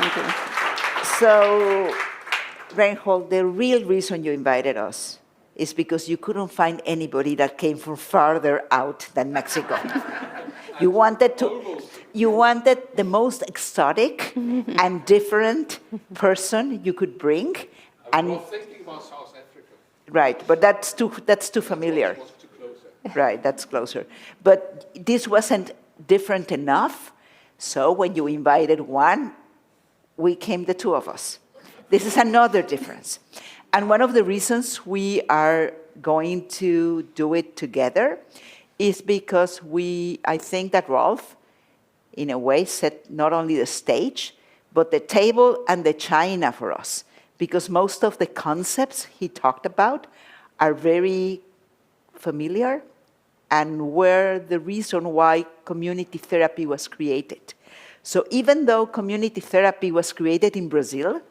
Thank you. So, Reinhold, the real reason you invited us is because you couldn't find anybody that came from farther out than Mexico. You wanted the most exotic and different person you could bring. I was thinking about South Africa. Right, but that's too familiar. Was too closer. Right, that's closer. But this wasn't different enough, so when you invited one, we came the two of us. This is another difference. And one of the reasons we are going to do it together is because I think that Rolf, in a way, set not only the stage, but the table and the china for us. Because most of the concepts he talked about are very familiar and were the reason why community therapy was created. So even though community therapy was created in Brazil,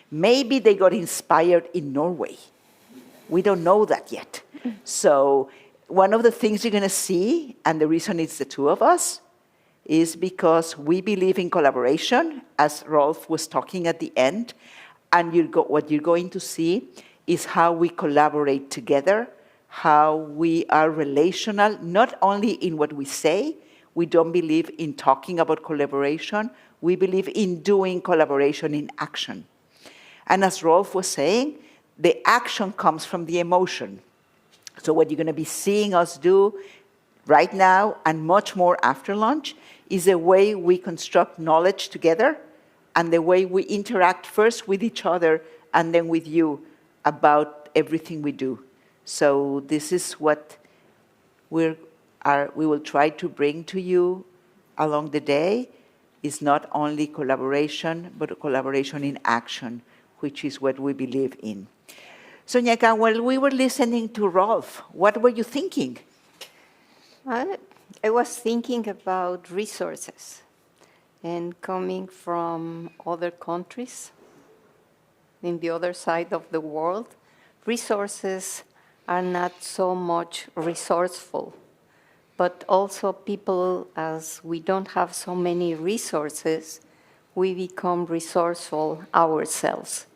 maybe they got inspired in Norway. We don't know that yet. So one of the things you're going to see, and the reason it's the two of us, is because we believe in collaboration, as Rolf was talking at the end, and what you're going to see is how we collaborate together, how we are relational, not only in what we say. We don't believe in talking about collaboration. We believe in doing collaboration in action. And as Rolf was saying, the action comes from the emotion. So what you're going to be seeing us do right now and much more after lunch is the way we construct knowledge together and the way we interact first with each other and then with you about everything we do. So this is what we will try to bring to you along the day, is not only collaboration, but collaboration in action, which is what we believe in. So, Neca, while we were listening to Rolf, what were you thinking? I was thinking about resources, and coming from other countries in the other side of the world, resources are not so much resourceful, but also people, as we don't have so many resources, we become resourceful ourselves.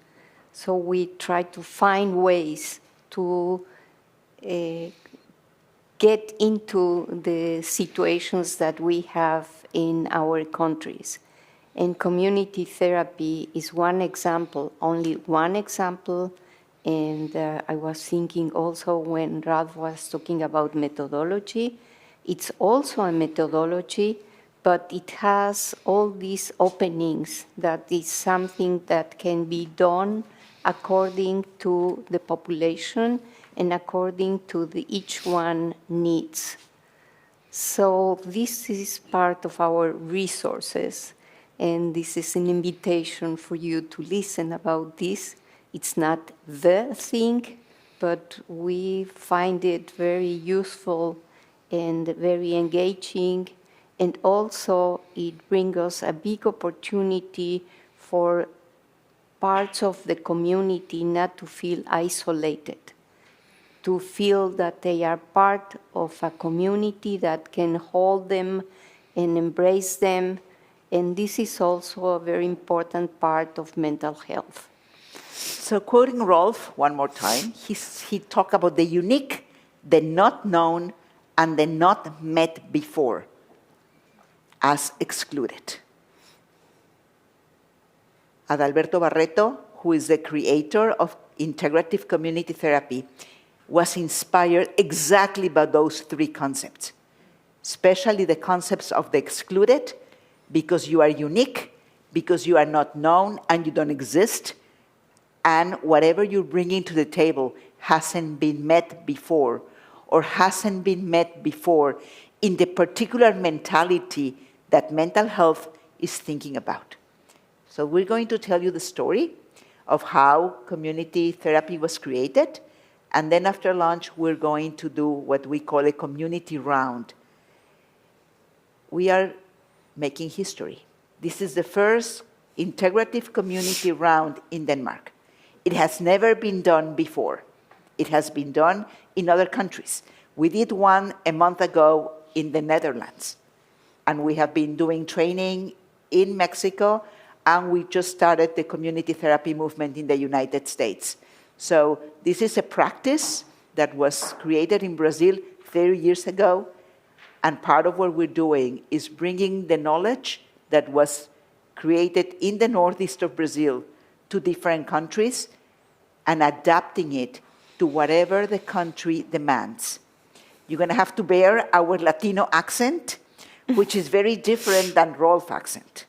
So we try to find ways to get into the situations that we have in our countries. And community therapy is one example, only one example. And I was thinking also when Ralph was talking about methodology, it's also a methodology, but it has all these openings that is something that can be done according to the population and according to each one needs. So this is part of our resources, and this is an invitation for you to listen about this. It's not the thing, but we find it very useful and very engaging, and also it brings us a big opportunity for parts of the community not to feel isolated, to feel that they are part of a community that can hold them and embrace them. And this is also a very important part of mental health. So quoting Rolf one more time, he talked about the unique, the not known, and the not met before as excluded. Adalberto Barreto, who is the creator of integrative community therapy, was inspired exactly by those three concepts, especially the concepts of the excluded, because you are unique, because you are not known and you don't exist, and whatever you're bringing to the table hasn't been met before, or hasn't been met before in the particular mentality that mental health is thinking about. So we're going to tell you the story of how community therapy was created, and then after lunch, we're going to do what we call a community round. We are making history. This is the first integrative community round in Denmark. It has never been done before. It has been done in other countries. We did one a month ago in the Netherlands, and we have been doing training in Mexico and we just started the community therapy movement in the United States. So this is a practice that was created in Brazil 30 years ago, and part of what we're doing is bringing the knowledge that was created in the northeast of Brazil to different countries and adapting it to whatever the country demands. You're going to have to bear our Latino accent, which is very different than Rolf accent.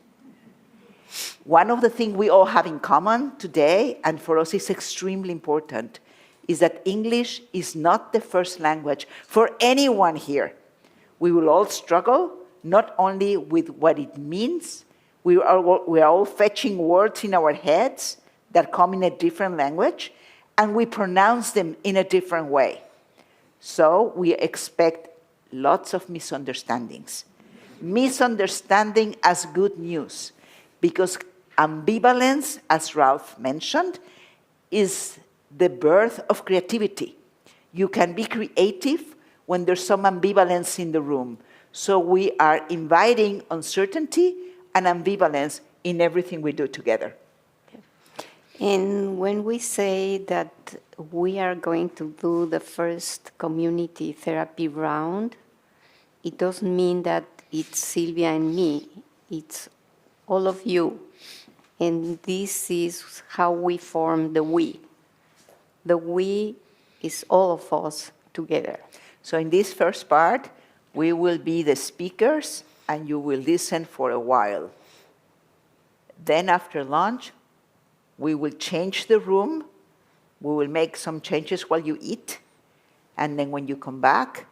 One of the things we all have in common today, and for us is extremely important, is that English is not the first language for anyone here. We will all struggle, not only with what it means, we are all fetching words in our heads that come in a different language, and we pronounce them in a different way. So we expect lots of misunderstandings. Misunderstanding as good news, because ambivalence, as Ralph mentioned, is the birth of creativity. You can be creative when there's some ambivalence in the room. So we are inviting uncertainty and ambivalence in everything we do together. And when we say that we are going to do the first community therapy round, it doesn't mean that it's Sylvia and me, it's all of you. And this is how we form the we. The we is all of us together. So in this first part, we will be the speakers and you will listen for a while. Then after lunch, we will change the room. We will make some changes while you eat. And then when you come back,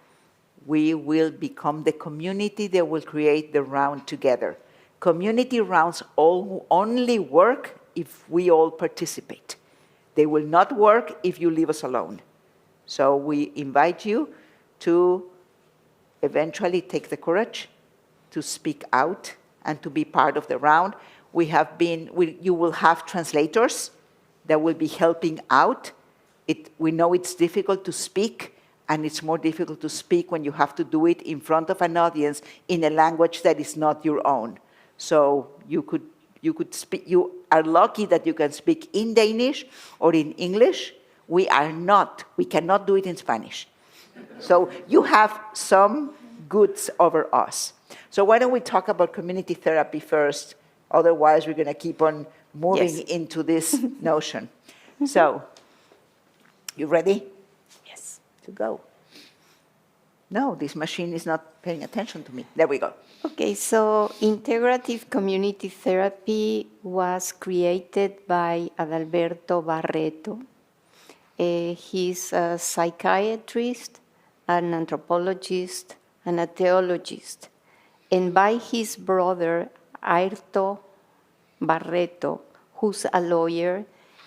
we will become the community that will create the round together. Community rounds only work if we all participate. They will not work if you leave us alone. So we invite you to eventually take the courage to speak out and to be part of the round. You will have translators that will be helping out. We know it's difficult to speak, and it's more difficult to speak when you have to do it in front of an audience in a language that is not your own. So you could speak. You are lucky that you can speak in Danish or in English. We cannot do it in Spanish. So you have some goods over us. So why don't we talk about community therapy first? Otherwise, we're going to keep on moving into this notion. So, you ready? Yes. To go. No, this machine is not paying attention to me. There we go. Okay, so integrative community therapy was created by Adalberto Barreto. He's a psychiatrist, an anthropologist, and a theologist. And by his brother, Airto Barreto, who's a lawyer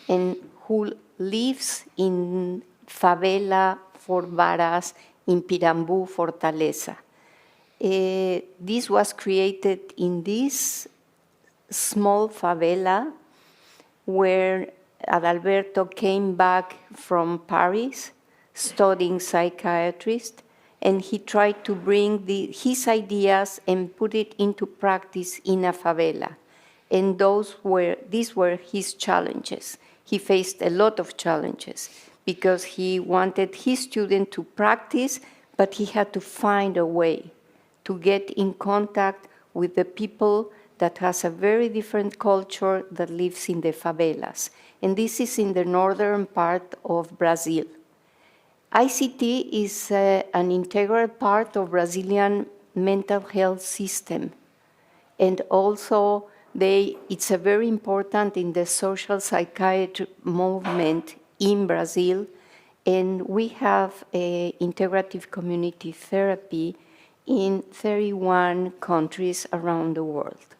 and who lives in Favela for Varas in Pirambu, Fortaleza. This was created in this small favela where Adalberto came back from Paris studying psychiatrist, and he tried to bring his ideas and put it into practice in a favela. And these were his challenges. He faced a lot of challenges because he wanted his student to practice, but he had to find a way to get in contact with the people that has a very different culture that lives in the favelas. And this is in the northern part of Brazil. ICT is an integral part of Brazilian mental health system. And also, it's a very important in the social psychiatry movement in Brazil. And we have integrative community therapy in 31 countries around the world.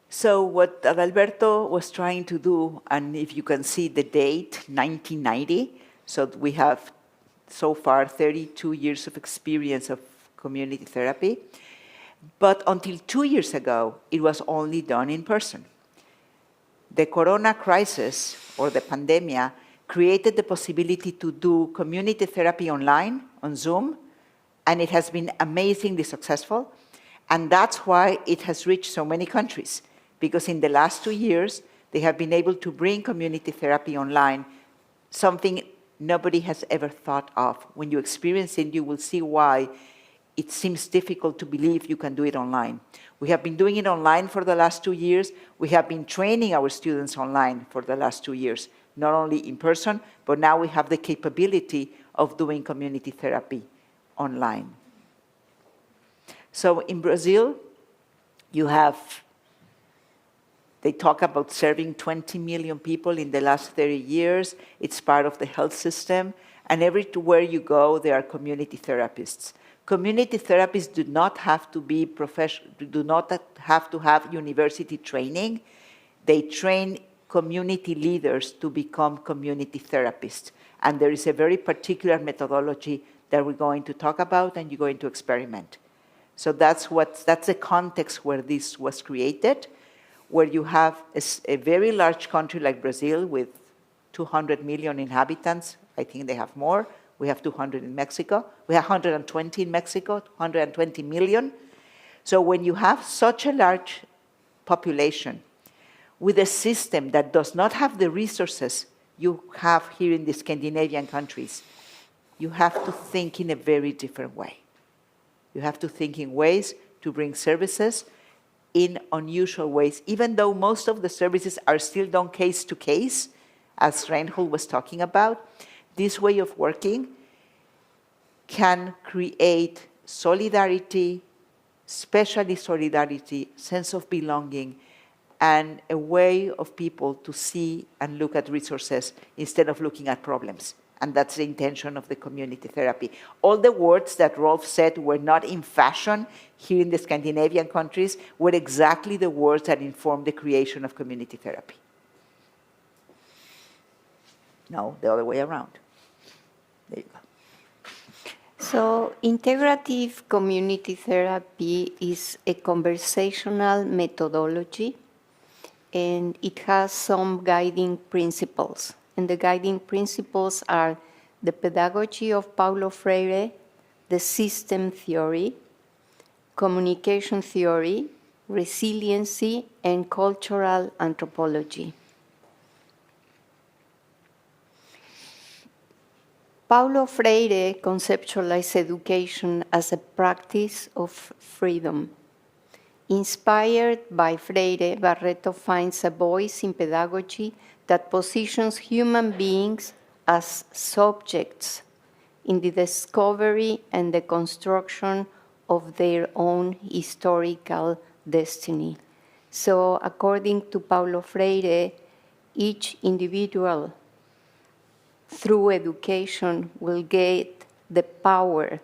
So what Adalberto was trying to do, and if you can see the date, 1990, so we have so far 32 years of experience of community therapy, but until 2 years ago, it was only done in person. The corona crisis, or the pandemia, created the possibility to do community therapy online, on Zoom, and it has been amazingly successful, and that's why it has reached so many countries, because in the last 2 years, they have been able to bring community therapy online, something nobody has ever thought of. When you experience it, you will see why it seems difficult to believe you can do it online. We have been doing it online for the last 2 years. We have been training our students online for the last 2 years, not only in person, but now we have the capability of doing community therapy online. So in Brazil, they talk about serving 20 million people in the last 30 years. It's part of the health system. And everywhere you go, there are community therapists. Community therapists do not have to be do not have to have university training. They train community leaders to become community therapists. And there is a very particular methodology that we're going to talk about and you're going to experiment. So that's the context where this was created, where you have a very large country like Brazil with 200 million inhabitants. I think they have more. We have 200 in Mexico. We have 120 in Mexico, 120 million. So when you have such a large population with a system that does not have the resources you have here in the Scandinavian countries, you have to think in a very different way. You have to think in ways to bring services in unusual ways, even though most of the services are still done case to case, as Reinhold was talking about. This way of working can create solidarity, especially solidarity, sense of belonging, and a way of people to see and look at resources instead of looking at problems. And that's the intention of the community therapy. All the words that Rolf said were not in fashion here in the Scandinavian countries were exactly the words that informed the creation of community therapy. No, the other way around. There you go. So integrative community therapy is a conversational methodology, and it has some guiding principles. And the guiding principles are the pedagogy of Paulo Freire, the system theory, communication theory, resiliency, and cultural anthropology. Paulo Freire conceptualized education as a practice of freedom. Inspired by Freire, Barreto finds a voice in pedagogy that positions human beings as subjects in the discovery and the construction of their own historical destiny. So, according to Paulo Freire, each individual, through education, will get the power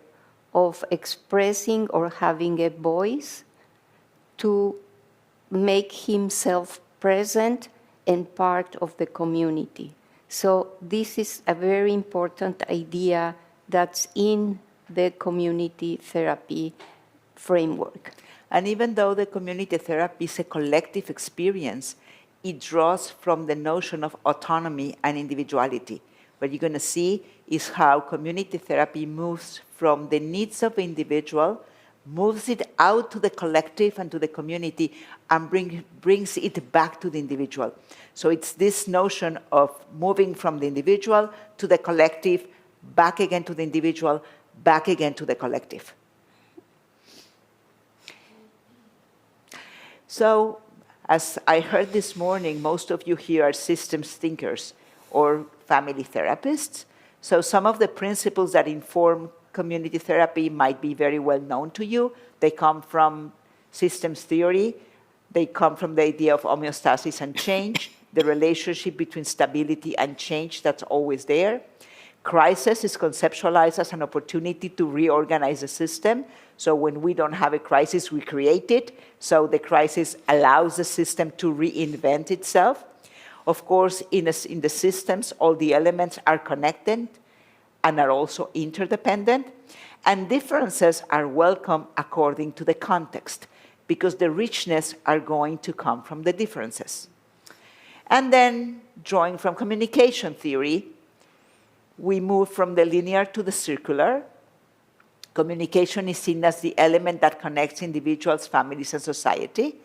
of expressing or having a voice to make himself present and part of the community. So this is a very important idea that's in the community therapy framework. And even though the community therapy is a collective experience, it draws from the notion of autonomy and individuality. What you're going to see is how community therapy moves from the needs of the individual, moves it out to the collective and to the community, and brings it back to the individual. So it's this notion of moving from the individual to the collective, back again to the individual, back again to the collective. So, as I heard this morning, most of you here are systems thinkers or family therapists. So some of the principles that inform community therapy might be very well known to you. They come from systems theory. They come from the idea of homeostasis and change, the relationship between stability and change that's always there. Crisis is conceptualized as an opportunity to reorganize the system. So when we don't have a crisis, we create it. So the crisis allows the system to reinvent itself. Of course, in the systems, all the elements are connected and are also interdependent. And differences are welcome according to the context, because the richness are going to come from the differences. And then, drawing from communication theory, we move from the linear to the circular. Communication is seen as the element that connects individuals, families, and society.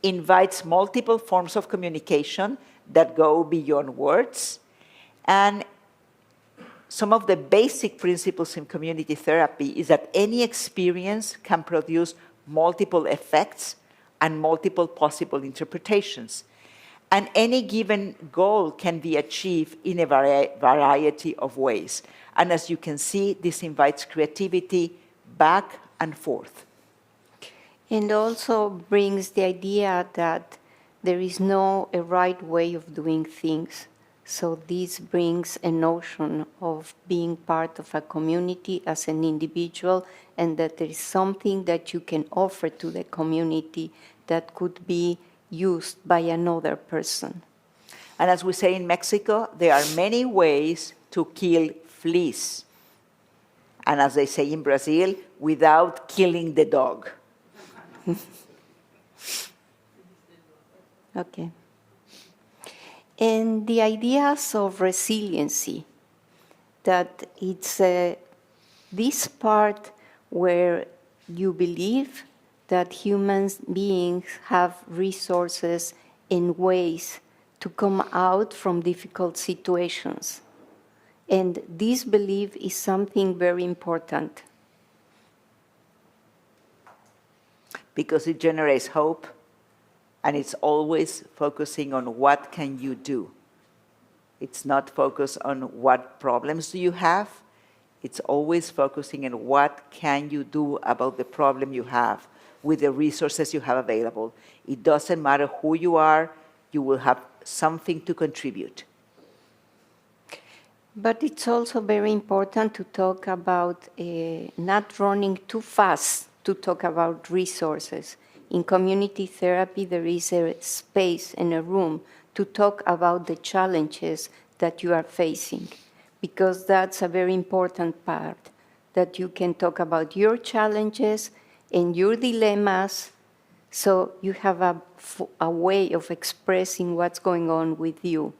invites multiple forms of communication that go beyond words. And some of the basic principles in community therapy is that any experience can produce multiple effects and multiple possible interpretations. And any given goal can be achieved in a variety of ways. And as you can see, this invites creativity back and forth. And also brings the idea that there is no a right way of doing things. So this brings a notion of being part of a community as an individual, and that there is something that you can offer to the community that could be used by another person. And as we say in Mexico, there are many ways to kill fleas. And as they say in Brazil, without killing the dog. Okay. And the ideas of resiliency, that it's this part where you believe that human beings have resources and ways to come out from difficult situations. And this belief is something very important. Because it generates hope, and it's always focusing on what can you do. It's not focused on what problems do you have. It's always focusing on what can you do about the problem you have with the resources you have available. It doesn't matter who you are, you will have something to contribute. But it's also very important to talk about not running too fast to talk about resources. In community therapy, there is a space and a room to talk about the challenges that you are facing, because that's a very important part, that you can talk about your challenges and your dilemmas, so you have a way of expressing what's going on with you.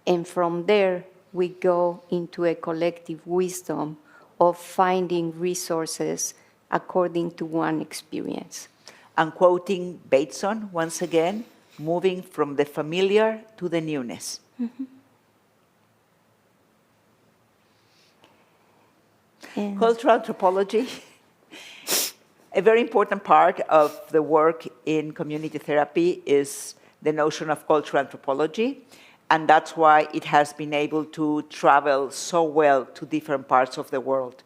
And from there, we go into a collective wisdom of finding resources according to one experience. And quoting Bateson once again, moving from the familiar to the newness. Mm-hmm. Cultural anthropology, a very important part of the work in community therapy is the notion of cultural anthropology, and that's why it has been able to travel so well to different parts of the world.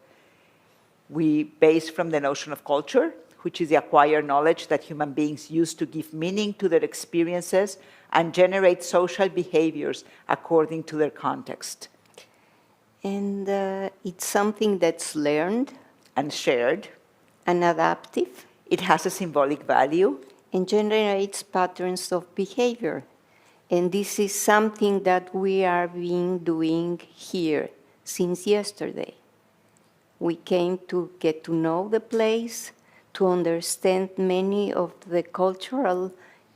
We base from the notion of culture, which is the acquired knowledge that human beings use to give meaning to their experiences and generate social behaviors according to their context. And it's something that's learned. And shared. And adaptive. It has a symbolic value. And generates patterns of behavior. And this is something that we are doing here since yesterday. We came to get to know the place, to understand many of the cultural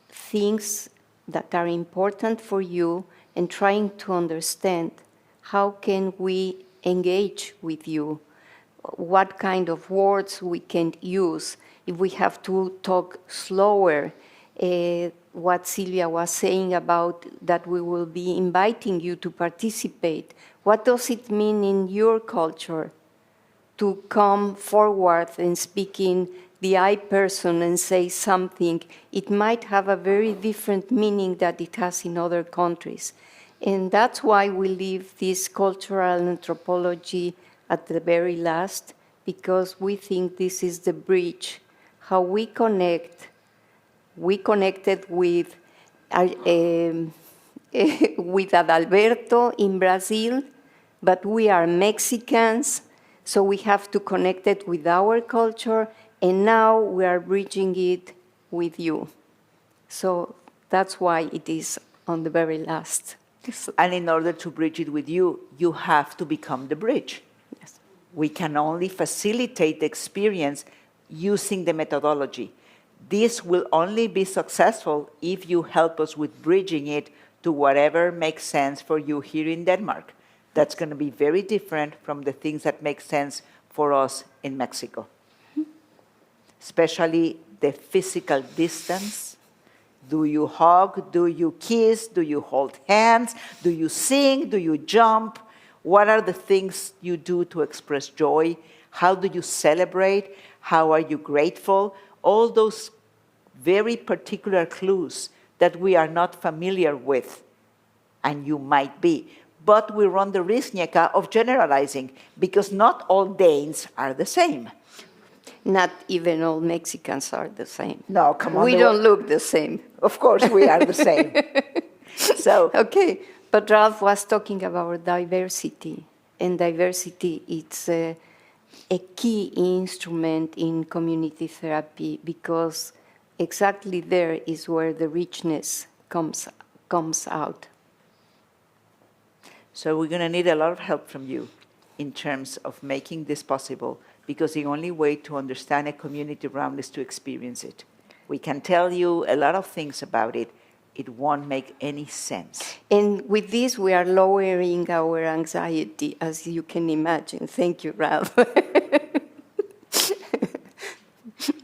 things that are important for you, and trying to understand how can we engage with you, what kind of words we can use, if we have to talk slower, what Sylvia was saying about that we will be inviting you to participate. What does it mean in your culture to come forward and speak in the I person and say something? It might have a very different meaning that it has in other countries. And that's why we leave this cultural anthropology at the very last, because we think this is the bridge, how we connect. We connected with Adalberto in Brazil, but we are Mexicans, so we have to connect it with our culture, and now we are bridging it with you. So that's why it is on the very last. And in order to bridge it with you, you have to become the bridge. Yes. We can only facilitate the experience using the methodology. This will only be successful if you help us with bridging it to whatever makes sense for you here in Denmark. That's going to be very different from the things that make sense for us in Mexico. Especially the physical distance, Do you hug? Do you kiss? Do you hold hands? Do you sing? Do you jump? What are the things you do to express joy? How do you celebrate? How are you grateful? All those very particular clues that we are not familiar with, and you might be. But we run the risk, Neca, of generalizing, because not all Danes are the same. Not even all Mexicans are the same. No, come on. We don't look the same. Of course, we are the same. So, Okay, but Ralph was talking about diversity, and diversity is a key instrument in community therapy because exactly there is where the richness comes out. so we're going to need a lot of help from you in terms of making this possible, because the only way to understand a community round is to experience it. We can tell you a lot of things about it. It won't make any sense. And with this, we are lowering our anxiety, as you can imagine. Thank you, Ralph.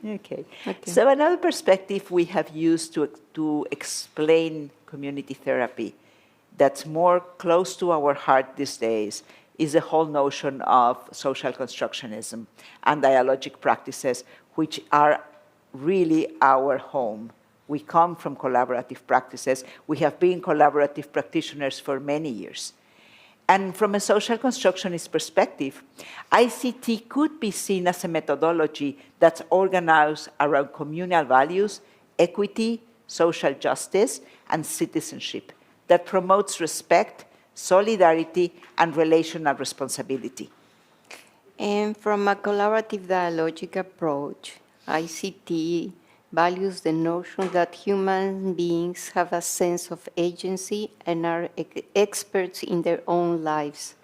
Okay. So another perspective we have used to explain community therapy that's more close to our heart these days is the whole notion of social constructionism and dialogic practices, which are really our home. We come from collaborative practices. We have been collaborative practitioners for many years. And from a social constructionist perspective, ICT could be seen as a methodology that's organized around communal values, equity, social justice, and citizenship that promotes respect, solidarity, and relational responsibility. And from a collaborative dialogic approach, ICT values the notion that human beings have a sense of agency and are experts in their own lives.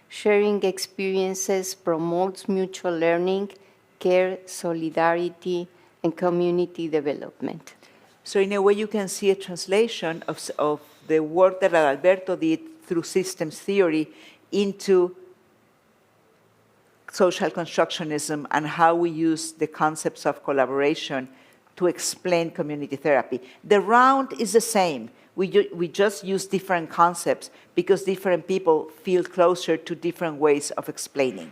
Sharing experiences promotes mutual learning, care, solidarity, and community development. So in a way, you can see a translation of the work that Alberto did through systems theory into social constructionism and how we use the concepts of collaboration to explain community therapy. The round is the same. We just use different concepts because different people feel closer to different ways of explaining.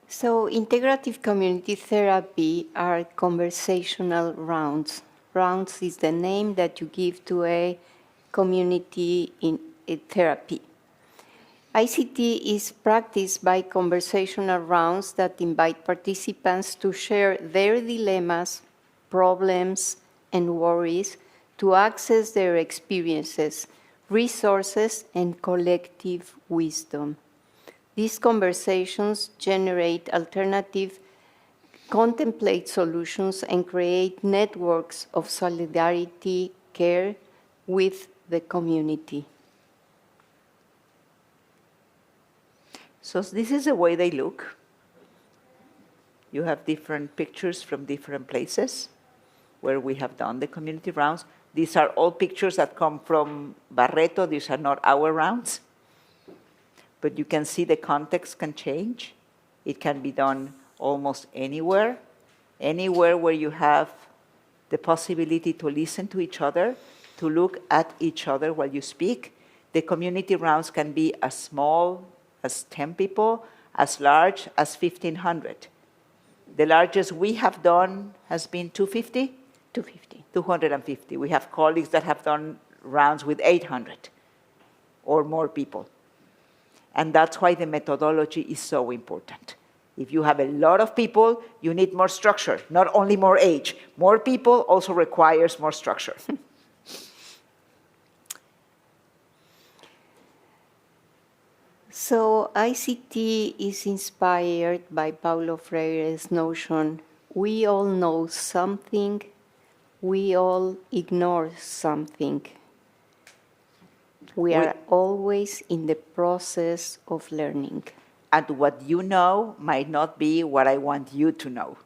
So integrative community therapy are conversational rounds. Rounds is the name that you give to a community in a therapy. ICT is practiced by conversational rounds that invite participants to share their dilemmas, problems, and worries to access their experiences, resources, and collective wisdom. These conversations generate alternative, contemplate solutions, and create networks of solidarity, care with the community. So this is the way they look. You have different pictures from different places where we have done the community rounds. These are all pictures that come from Barreto. These are not our rounds. But you can see the context can change. It can be done almost anywhere where you have the possibility to listen to each other, to look at each other while you speak. The community rounds can be as small as 10 people, as large as 1,500. The largest we have done has been 250? 250. 250. We have colleagues that have done rounds with 800 or more people. And that's why the methodology is so important. If you have a lot of people, you need more structure, not only more age. More people also requires more structure. So ICT is inspired by Paulo Freire's notion, we all know something, we all ignore something. We are always in the process of learning. And what you know might not be what I want you to know.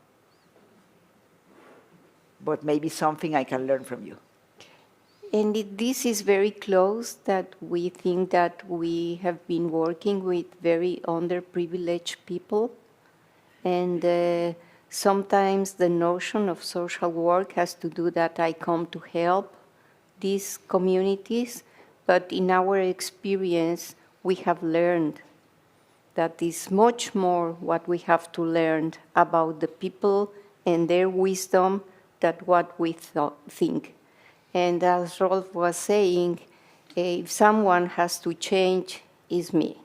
But maybe something I can learn from you. And this is very close that we think that we have been working with very underprivileged people. And Sometimes the notion of social work has to do that I come to help these communities, but in our experience, we have learned that is much more what we have to learn about the people and their wisdom than what we think. And as Rolf was saying, if someone has to change, it's me.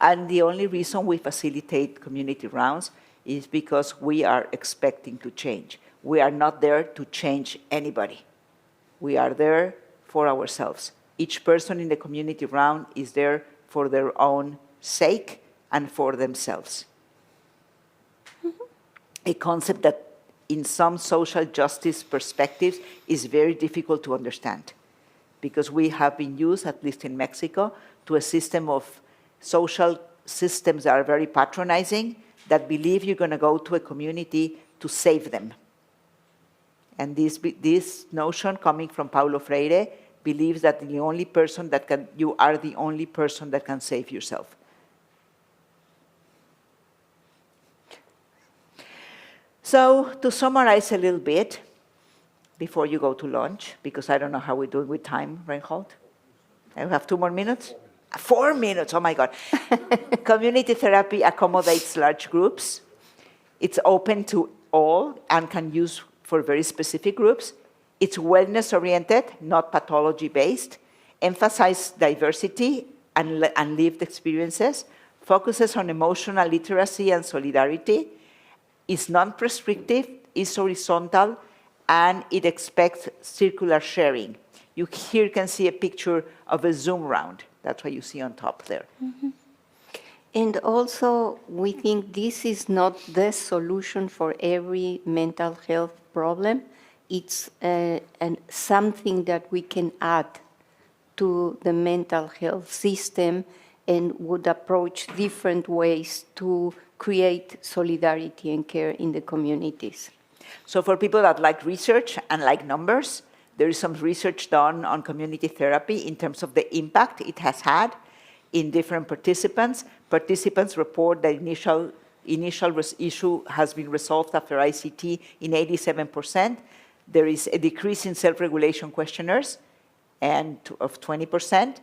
And the only reason we facilitate community rounds is because we are expecting to change. We are not there to change anybody. We are there for ourselves. Each person in the community round is there for their own sake and for themselves. Mm-hmm. A concept that in some social justice perspectives is very difficult to understand, because we have been used, at least in Mexico, to a system of social systems that are very patronizing, that believe you're going to go to a community to save them. And this notion, coming from Paulo Freire, believes that you are the only person that can save yourself. So, to summarize a little bit, before you go to lunch, because I don't know how we're doing with time, Reinhold. I have 2 more minutes? 4 minutes, oh my God. Community therapy accommodates large groups. It's open to all and can use for very specific groups. It's wellness-oriented, not pathology-based, emphasizes diversity and lived experiences, focuses on emotional literacy and solidarity, is non-prescriptive, is horizontal, and it expects circular sharing. You here can see a picture of a Zoom round. That's what you see on top there. Mm-hmm. And also, we think this is not the solution for every mental health problem. It's something that we can add to the mental health system and would approach different ways to create solidarity and care in the communities. So for people that like research and like numbers, there is some research done on community therapy in terms of the impact it has had in different participants. Participants report that initial issue has been resolved after ICT in 87%. There is a decrease in self-regulation questionnaires of 20%.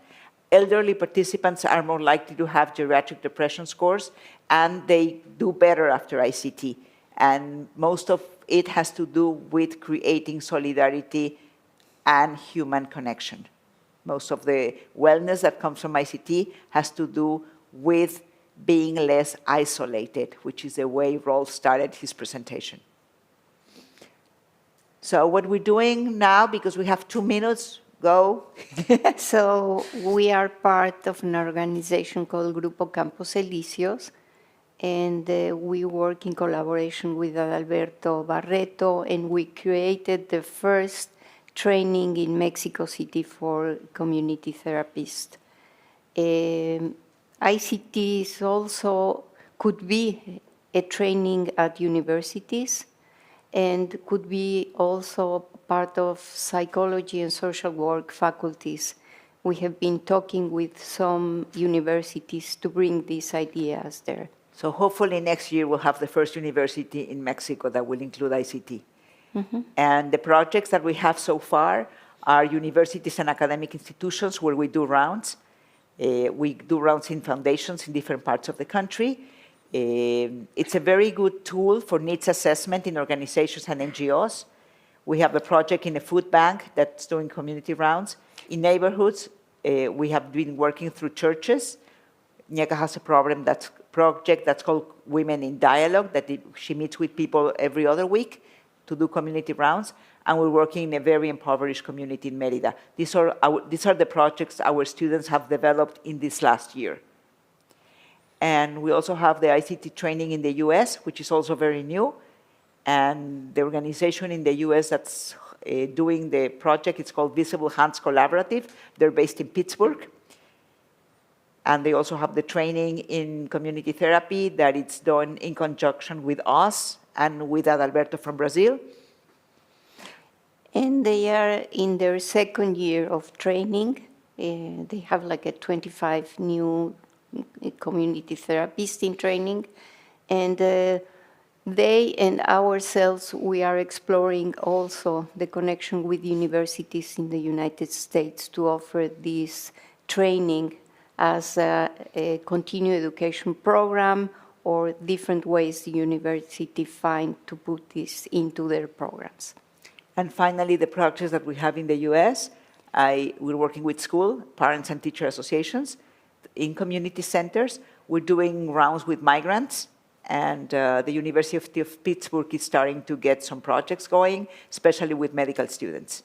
Elderly participants are more likely to have geriatric depression scores, and they do better after ICT. And most of it has to do with creating solidarity and human connection. Most of the wellness that comes from ICT has to do with being less isolated, which is the way Rolf started his presentation. So what we're doing now, because we have 2 minutes, go. So we are part of an organization called Grupo Campos Elíseos, and we work in collaboration with Adalberto Barreto, and we created the first training in Mexico City for community therapists. ICT is also could be a training at universities, and could be also part of psychology and social work faculties. We have been talking with some universities to bring these ideas there. So hopefully next year we'll have the first university in Mexico that will include ICT. Mm-hmm. And the projects that we have so far are universities and academic institutions where we do rounds. We do rounds in foundations in different parts of the country. It's a very good tool for needs assessment in organizations and NGOs. We have a project in a food bank that's doing community rounds. In neighborhoods, we have been working through churches. Neca has a project that's called Women in Dialogue, that she meets with people every other week to do community rounds. And we're working in a very impoverished community in Mérida. These are the projects our students have developed in this last year. And we also have the ICT training in the US, which is also very new. And the organization in the US that's doing the project, it's called Visible Hands Collaborative. They're based in Pittsburgh. And they also have the training in community therapy that it's done in conjunction with us and with Adalberto from Brazil. And they are in their second year of training. They have like a 25 new community therapists in training. And They and ourselves, we are exploring also the connection with universities in the United States to offer this training as a continuing education program or different ways the university find to put this into their programs. And finally, the projects that we have in the US, we're working with school, parents and teacher associations, in community centers. We're doing rounds with migrants, and the University of Pittsburgh is starting to get some projects going, especially with medical students.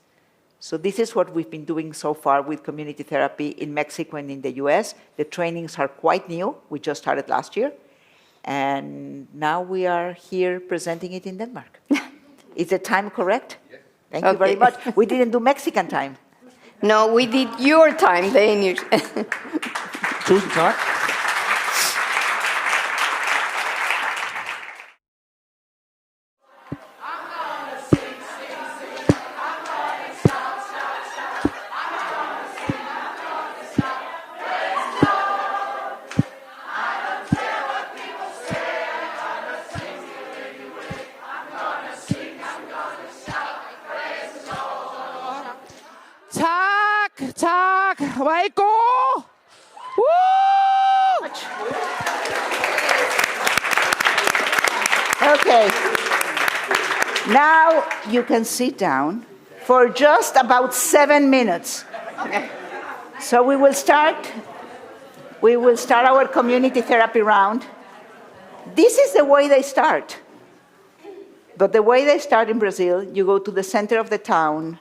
So this is what we've been doing so far with community therapy in Mexico and in the US. The trainings are quite new. We just started last year. And now we are here presenting it in Denmark. Is the time correct? Yes. Thank you very much. We didn't do Mexican time. No, we did your time, Danish. Tusind tak. Tak, hvor er I gode! Woo! Okay. Now you can sit down for just about 7 minutes. So we will start our community therapy round. This is the way they start. But the way they start in Brazil, you go to the center of the town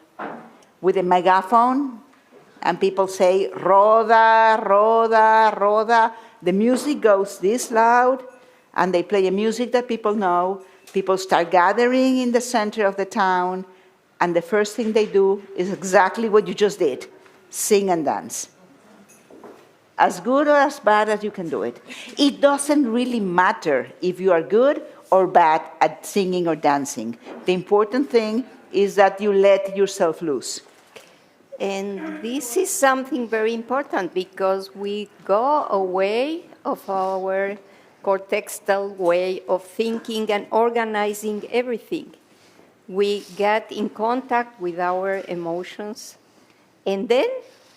with a megaphone, and people say, roda, roda, roda. The music goes this loud, and they play a music that people know. People start gathering in the center of the town, and the first thing they do is exactly what you just did, sing and dance. As good or as bad as you can do it. It doesn't really matter if you are good or bad at singing or dancing. The important thing is that you let yourself loose. And this is something very important because we go away of our cortextal way of thinking and organizing everything. We get in contact with our emotions, and then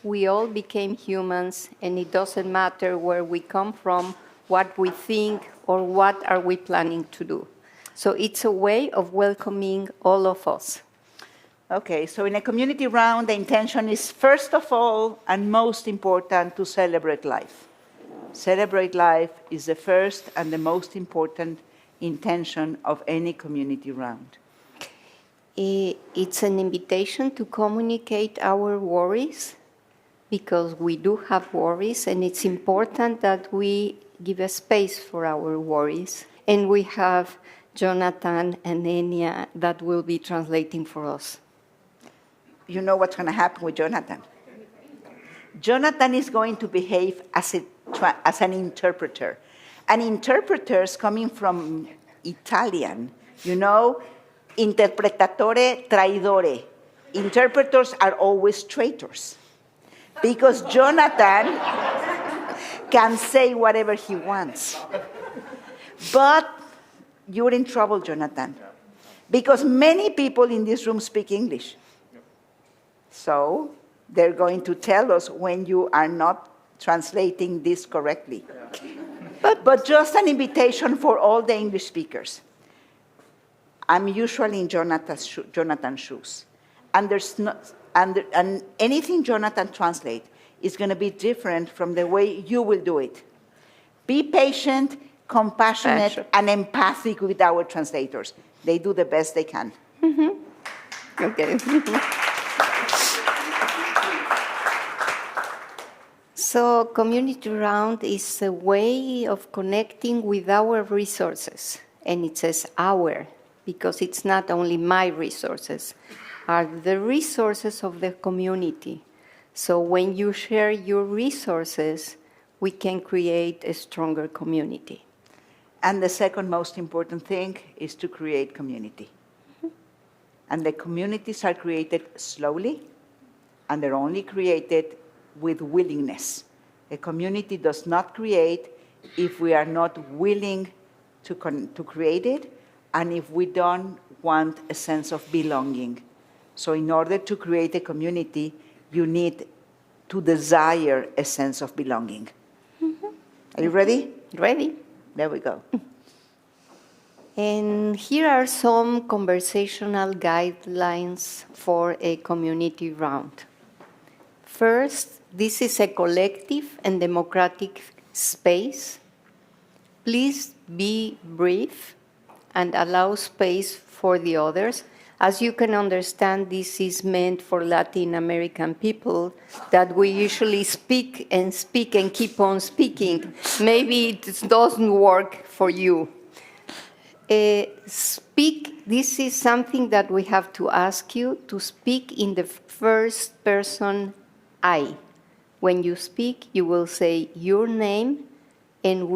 we all became humans, and it doesn't matter where we come from, what we think, or what are we planning to do. So it's a way of welcoming all of us. Okay, so in a community round, the intention is first of all and most important to celebrate life. Celebrate life is the first and the most important intention of any community round. It's an invitation to communicate our worries, because we do have worries, and it's important that we give a space for our worries. And we have Jonathan and Enya that will be translating for us. You know what's going to happen with Jonathan. Jonathan is going to behave as an interpreter. And interpreters coming from Italian, you know, interpretatore traidore. Interpreters are always traitors. Because Jonathan can say whatever he wants. But you're in trouble, Jonathan. Because many people in this room speak English. So they're going to tell us when you are not translating this correctly. But just an invitation for all the English speakers. I'm usually in Jonathan's shoes. And anything Jonathan translates is going to be different from the way you will do it. Be patient, compassionate, and empathic with our translators. They do the best they can. Mm-hmm. Okay. So Community Round is a way of connecting with our resources. And it says our, because it's not only my resources, are the resources of the community. So when you share your resources, we can create a stronger community. And the second most important thing is to create community. Mm-hmm. And the communities are created slowly, and they're only created with willingness. A community does not create if we are not willing to create it, and if we don't want a sense of belonging. So in order to create a community, you need to desire a sense of belonging. Are you ready? Ready? There we go. And here are some conversational guidelines for a community round. First, this is a collective and democratic space. Please be brief and allow space for the others. As you can understand, this is meant for Latin American people that we usually speak and keep on speaking. Maybe it doesn't work for you. This is something that we have to ask you to speak in the first person I. When you speak, you will say your name and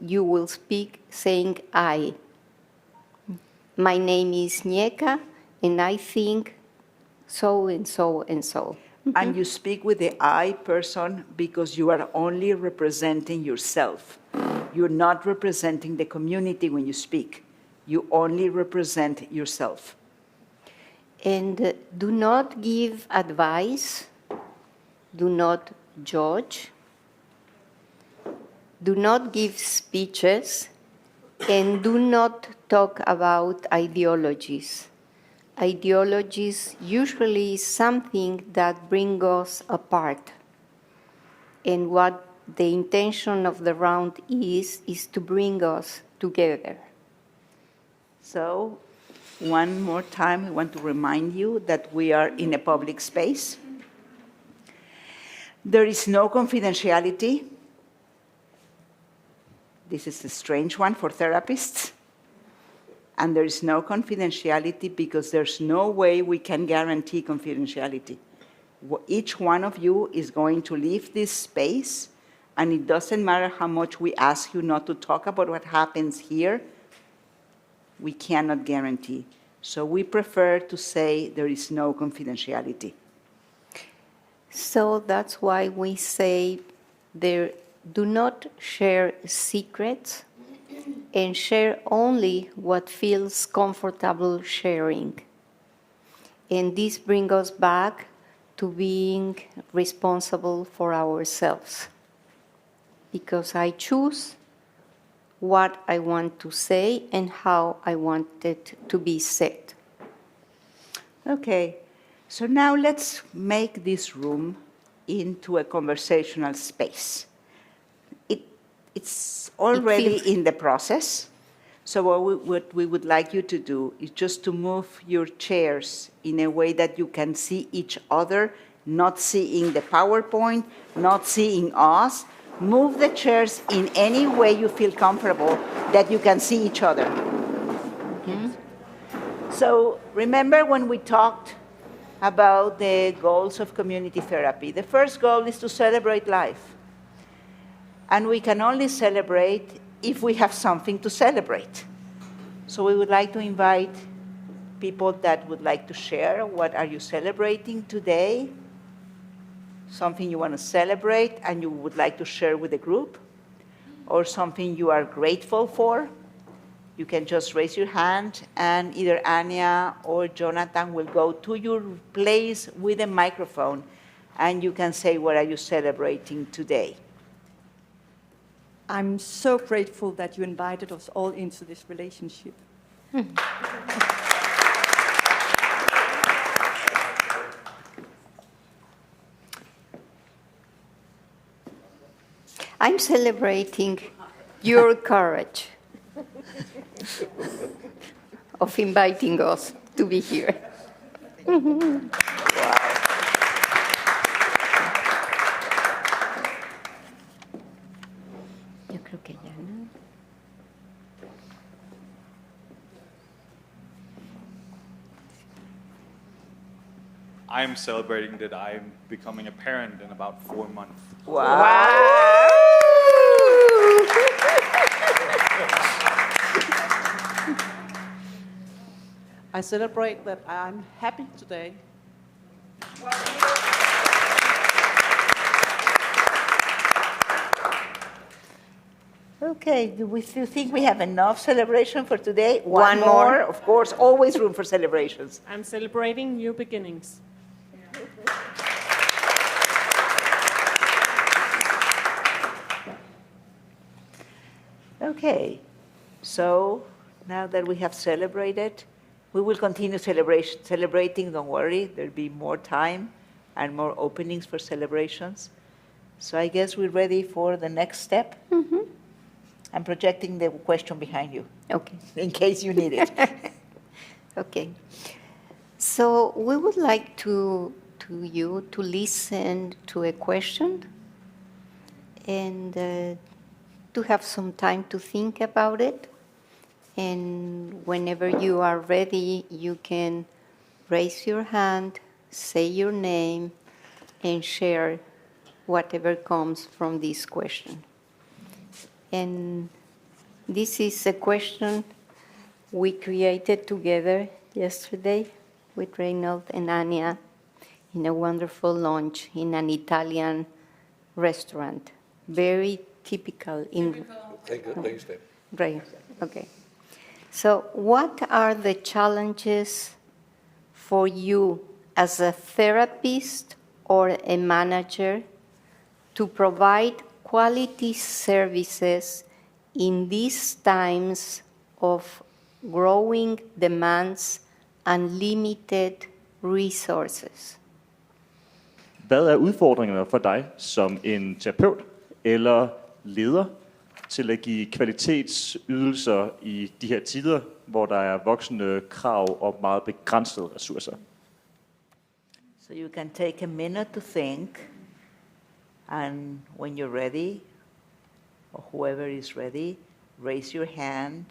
you will speak saying I. My name is Neca, and I think so and so and so. And you speak with the I person because you are only representing yourself. You're not representing the community when you speak. You only represent yourself. And do not give advice, do not judge, do not give speeches, and do not talk about ideologies. Ideologies usually is something that brings us apart. And what the intention of the round is to bring us together. So, one more time, we want to remind you that we are in a public space. There is no confidentiality. This is a strange one for therapists. And there is no confidentiality because there's no way we can guarantee confidentiality. Each one of you is going to leave this space, and it doesn't matter how much we ask you not to talk about what happens here, we cannot guarantee. So we prefer to say there is no confidentiality. So that's why we say do not share secrets and share only what feels comfortable sharing. And this brings us back to being responsible for ourselves. Because I choose what I want to say and how I want it to be said. Okay, so now let's make this room into a conversational space. It's already in the process. So what we would like you to do is just to move your chairs in a way that you can see each other, not seeing the PowerPoint, not seeing us. Move the chairs in any way you feel comfortable that you can see each other. Mm-hmm. So remember when we talked about the goals of community therapy, the first goal is to celebrate life. And we can only celebrate if we have something to celebrate. So we would like to invite people that would like to share what are you celebrating today, something you want to celebrate and you would like to share with the group, or something you are grateful for. You can just raise your hand and either Anya or Jonathan will go to your place with a microphone and you can say what are you celebrating today. I'm so grateful that you invited us all into this relationship. I'm celebrating your courage of inviting us to be here. Yo creo que ya, ¿no? I'm celebrating that I'm becoming a parent in about 4 months. Wow. I celebrate that I'm happy today. Ok. Okay, do we still think we have enough celebration for today? One more. Of course, always room for celebrations. I'm celebrating new beginnings. Okay, so now that we have celebrated, we will continue celebrating, don't worry, there'll be more time and more openings for celebrations. So I guess we're ready for the next step. I'm projecting the question behind you, Okay. in case you need it. Okay. So we would like you to listen to a question and to have some time to think about it. And whenever you are ready, you can raise your hand, say your name, and share whatever comes from this question. And this is a question we created together yesterday with Reynold and Anya in a wonderful lunch in an Italian restaurant. Very typical in Take the next step. Right, okay. So what are the challenges for you as a therapist or a manager to provide quality services in these times of growing demands and limited resources? Hvad er udfordringerne for dig som en terapeut eller leder til at give kvalitetsydelser i de her tider, hvor der er voksende krav og meget begrænsede ressourcer? So you can take a minute to think, and when you're ready, or whoever is ready, raise your hand,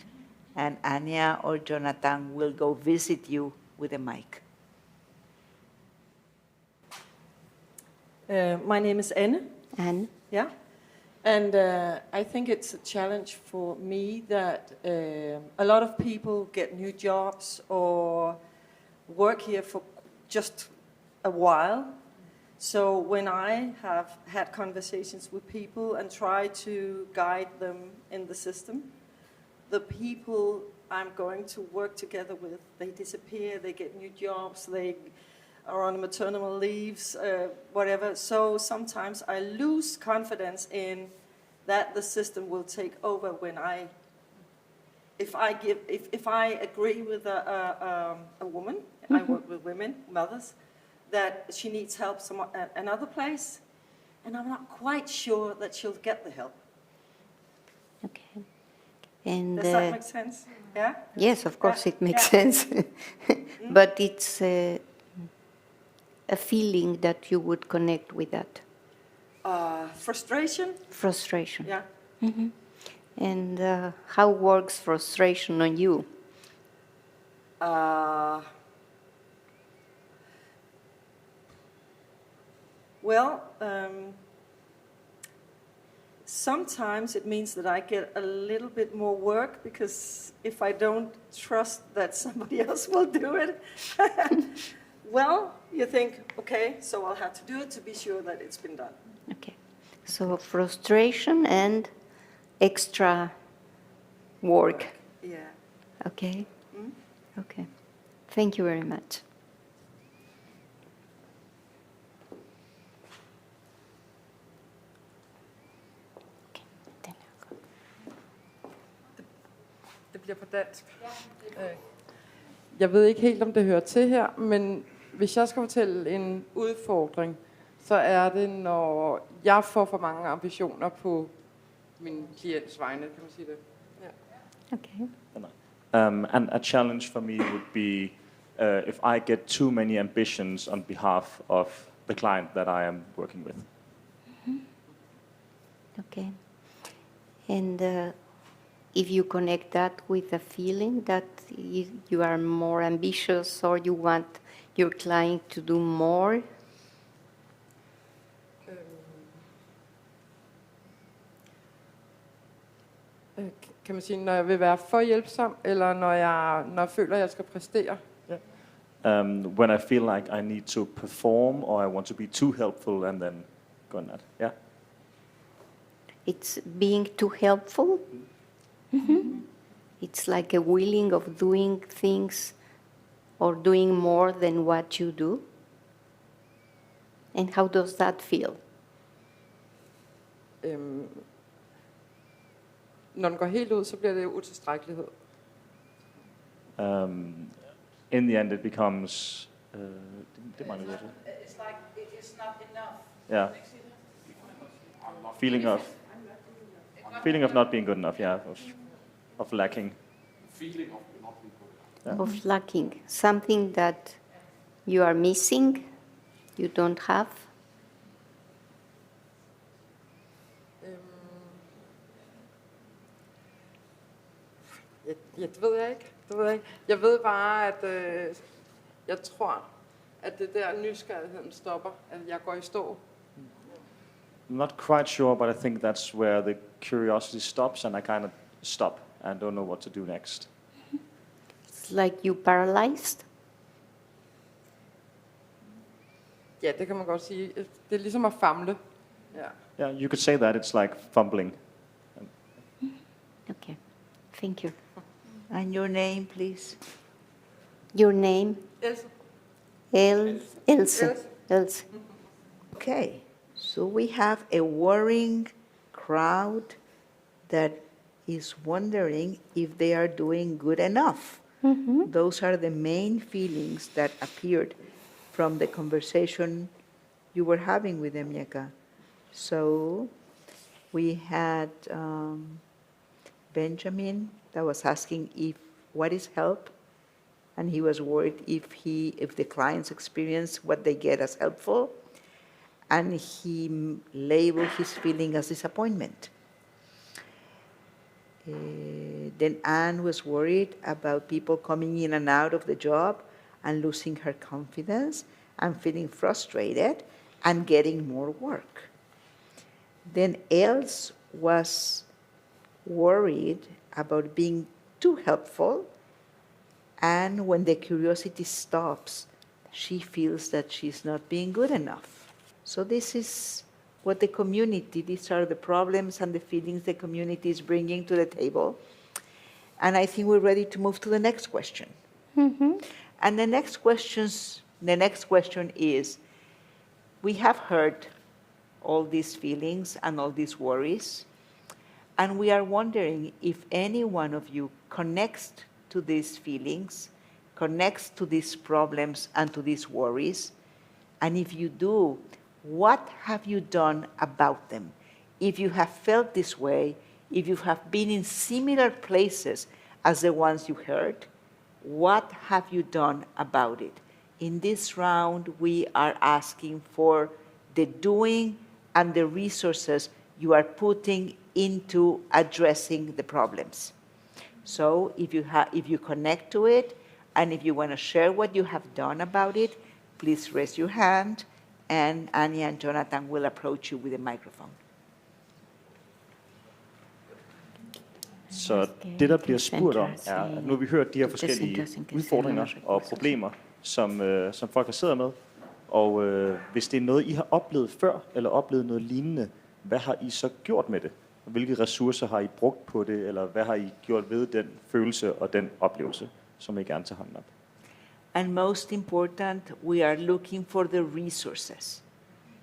and Anya or Jonathan will go visit you with a mic. My name is Anne. And Yeah. And I think it's a challenge for me that a lot of people get new jobs or work here for just a while. So when I have had conversations with people and try to guide them in the system, the people I'm going to work together with, they disappear, they get new jobs, they are on maternal leaves, whatever. So sometimes I lose confidence in that the system will take over when if I agree with a woman, I work with women, mothers, that she needs help another place, and I'm not quite sure that she'll get the help. okay. And Does that make sense? Yeah? yes, of course, it makes Yeah. sense. But it's a feeling that you would connect with that Frustration? frustration. Yeah. And how works frustration on you? Well, sometimes it means that I get a little bit more work because if I don't trust that somebody else will do it, well, you think, okay, so I'll have to do it to be sure that it's been done. Okay. So frustration and extra work. Yeah. Okay. Okay. Thank you very much. Det bliver på dansk. Jeg ved ikke helt, om det hører til her, men hvis jeg skal fortælle en udfordring, så er det, når jeg får for mange ambitioner på min klients vegne, kan man sige det. Ja. Okay. And a challenge for me would be if I get too many ambitions on behalf of the client that I am working with. Okay. And if you connect that with a feeling that you are more ambitious or you want your client to do more, Kan man sige, når jeg vil være for hjælpsom, eller når jeg føler, at jeg skal præstere? When I feel like I need to perform or I want to be too helpful and then go on that. Yeah. It's being too helpful. It's like a willing of doing things or doing more than what you do. And how does that feel? Når den går helt ud, så bliver det utilstrækkelighed. In the end, it becomes... det mangler jeg. It's like it is not enough. Yeah. Feeling of not being good enough, yeah, of lacking. Feeling of not being good enough. Of lacking, something that you are missing, you don't have. Det ved jeg ikke. Jeg ved bare, at jeg tror, at det der nysgerrigheden stopper, at jeg går i stå. I'm not quite sure, but I think that's where the curiosity stops, and I kind of stop and don't know what to do next. It's like you paralyzed. Ja, det kan man godt sige. Det er ligesom at famle. Ja. Yeah, you could say that. It's like fumbling. Okay, thank you. And your name, please? Your name? Else. Else. Okay, so we have a worrying crowd that is wondering if they are doing good enough. Those are the main feelings that appeared from the conversation you were having with them, Neca. So we had Benjamin that was asking what is help, and he was worried if the clients experience what they get as helpful, and he labeled his feeling as disappointment. Then Anne was worried about people coming in and out of the job and losing her confidence and feeling frustrated and getting more work. Then Else was worried about being too helpful, and when the curiosity stops, she feels that she's not being good enough. So this is what the community, these are the problems and the feelings the community is bringing to the table. And I think we're ready to move to the next question. And the next question is, we have heard all these feelings and all these worries, and we are wondering if any one of you connects to these feelings, connects to these problems and to these worries, and if you do, what have you done about them? If you have felt this way, if you have been in similar places as the ones you heard, what have you done about it? In this round, we are asking for the doing and the resources you are putting into addressing the problems. So if you connect to it, and if you want to share what you have done about it, please raise your hand, and Annie and Jonathan will approach you with a microphone. Så det, der bliver spurgt om, er, at nu har vi hørt de her forskellige udfordringer og problemer, som folk har siddet med. Og hvis det er noget, I har oplevet før, eller oplevet noget lignende, hvad har I så gjort med det? Hvilke ressourcer har I brugt på det, eller hvad har I gjort ved den følelse og den oplevelse, som I gerne tager hånden op? And most important, we are looking for the resources.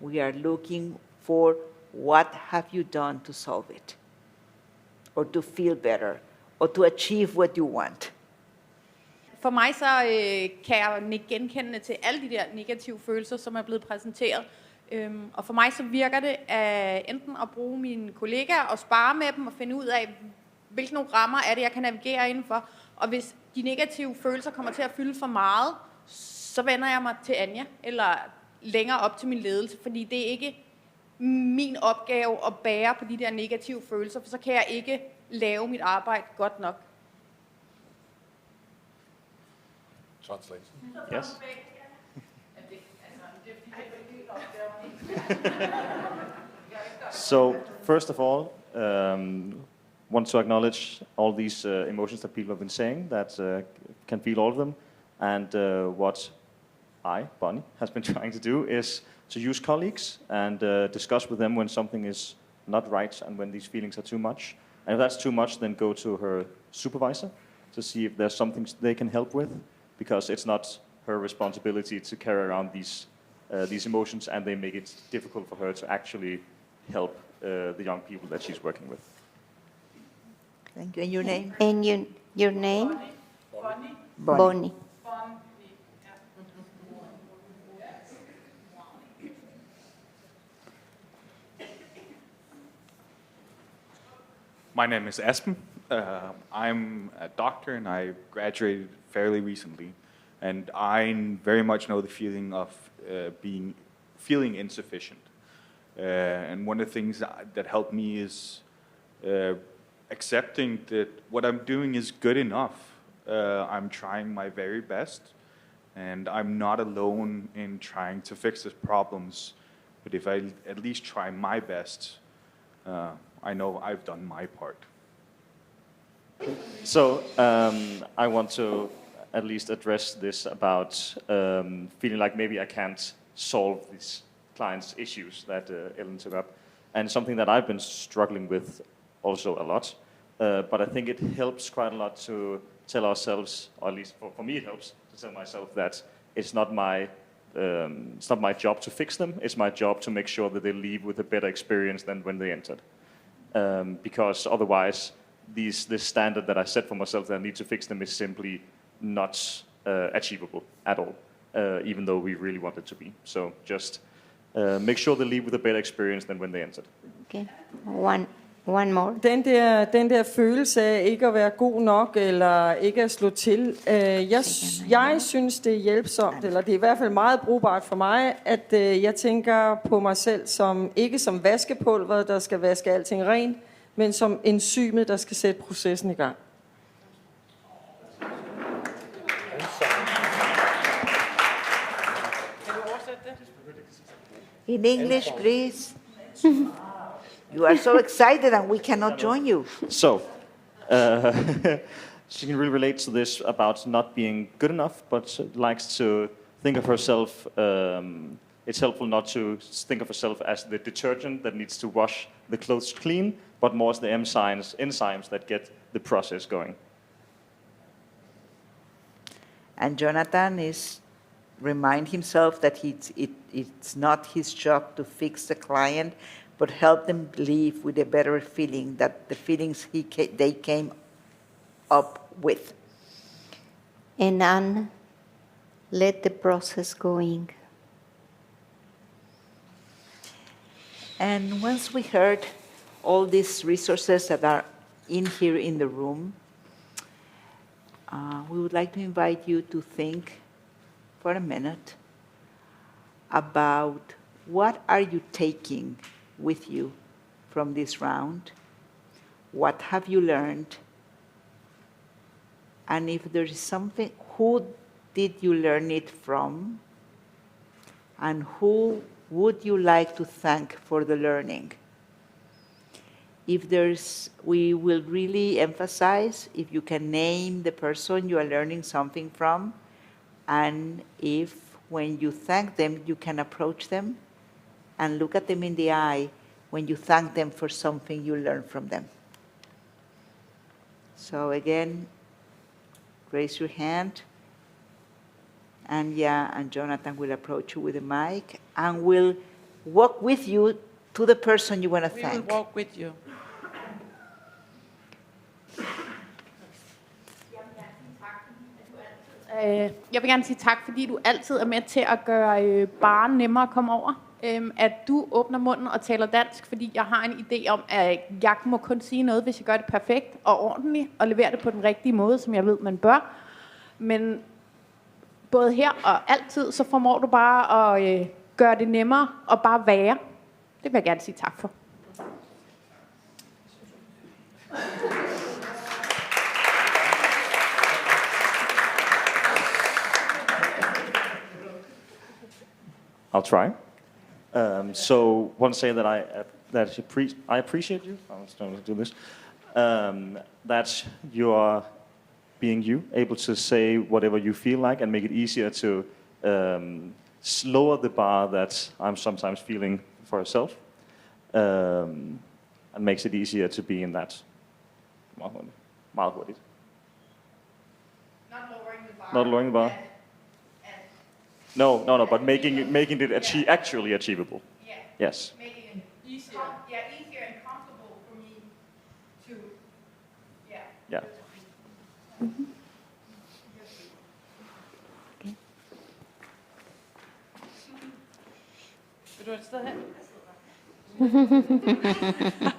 We are looking for what have you done to solve it, or to feel better, or to achieve what you want. For mig så kan jeg nikke genkendende til alle de der negative følelser, som er blevet præsenteret. Og for mig så virker det enten at bruge mine kollegaer og spare med dem og finde ud af, hvilke nogle rammer er det, jeg kan navigere indenfor. Og hvis de negative følelser kommer til at fylde for meget, så vender jeg mig til Anja, eller længere op til min ledelse, fordi det er ikke min opgave at bære på de der negative følelser, for så kan jeg ikke lave mit arbejde godt nok. Translation. Yes. So, first of all, want to acknowledge all these emotions that people have been saying, that can feel all of them. And what Bonnie, has been trying to do is to use colleagues and discuss with them when something is not right and when these feelings are too much. And if that's too much, then go to her supervisor to see if there's something they can help with, because it's not her responsibility to carry around these emotions, and they make it difficult for her to actually help the young people that she's working with. Thank you. And your name? And your name? Bonnie. My name is Espen. I'm a doctor and I graduated fairly recently. And I very much know the feeling of feeling insufficient. And one of the things that helped me is accepting that what I'm doing is good enough. I'm trying my very best, and I'm not alone in trying to fix these problems. But if I at least try my best, I know I've done my part. So I want to at least address this about feeling like maybe I can't solve these clients' issues that Ellen took up, and something that I've been struggling with also a lot. But I think it helps quite a lot to tell ourselves, or at least for me it helps to tell myself that it's not my job to fix them. It's my job to make sure that they leave with a better experience than when they entered. Because otherwise, this standard that I set for myself that I need to fix them is simply not achievable at all, even though we really want it to be. So just make sure they leave with a better experience than when they entered. Okay, one more. Den der følelse af ikke at være god nok, eller ikke at slå til, jeg synes, det er hjælpsomt, eller det er i hvert fald meget brugbart for mig, at jeg tænker på mig selv ikke som vaskepulver, der skal vaske alting rent, men som enzymet, der skal sætte processen i gang. In English, please. You are so excited and we cannot join you. So, she can really relate to this about not being good enough, but likes to think of herself, it's helpful not to think of herself as the detergent that needs to wash the clothes clean, but more as the enzymes that get the process going. And Jonathan remind himself that it's not his job to fix the client, but help them leave with a better feeling, that the feelings they came up with. And Anne, let the process going. And once we heard all these resources that are here in the room, we would like to invite you to think for a minute about what are you taking with you from this round? What have you learned? And if there is something, who did you learn it from? And who would you like to thank for the learning? We will really emphasize if you can name the person you are learning something from, and if when you thank them, you can approach them and look at them in the eye when you thank them for something you learned from them. So again, raise your hand. Anja and Jonathan will approach you with the mic and will walk with you to the person you want to thank. We will walk with you. Jeg vil gerne sige tak, fordi du altid er med til at gøre barn nemmere at komme over. At du åbner munden og taler dansk, fordi jeg har en idé om, at jeg må kun sige noget, hvis jeg gør det perfekt og ordentligt, og leverer det på den rigtige måde, som jeg ved, man bør. Men både her og altid, så formår du bare at gøre det nemmere og bare være. Det vil jeg gerne sige tak for. I'll try. So, want to say that I appreciate you. I was trying to do this. That you are being you, able to say whatever you feel like, and make it easier to lower the bar that I'm sometimes feeling for yourself. and makes it easier to be in that. Meget hurtigt. Not lowering the bar. No, but making it actually achievable. Yeah. Yes. Making it easier and comfortable for me to, Yeah. Vil du et sted hen?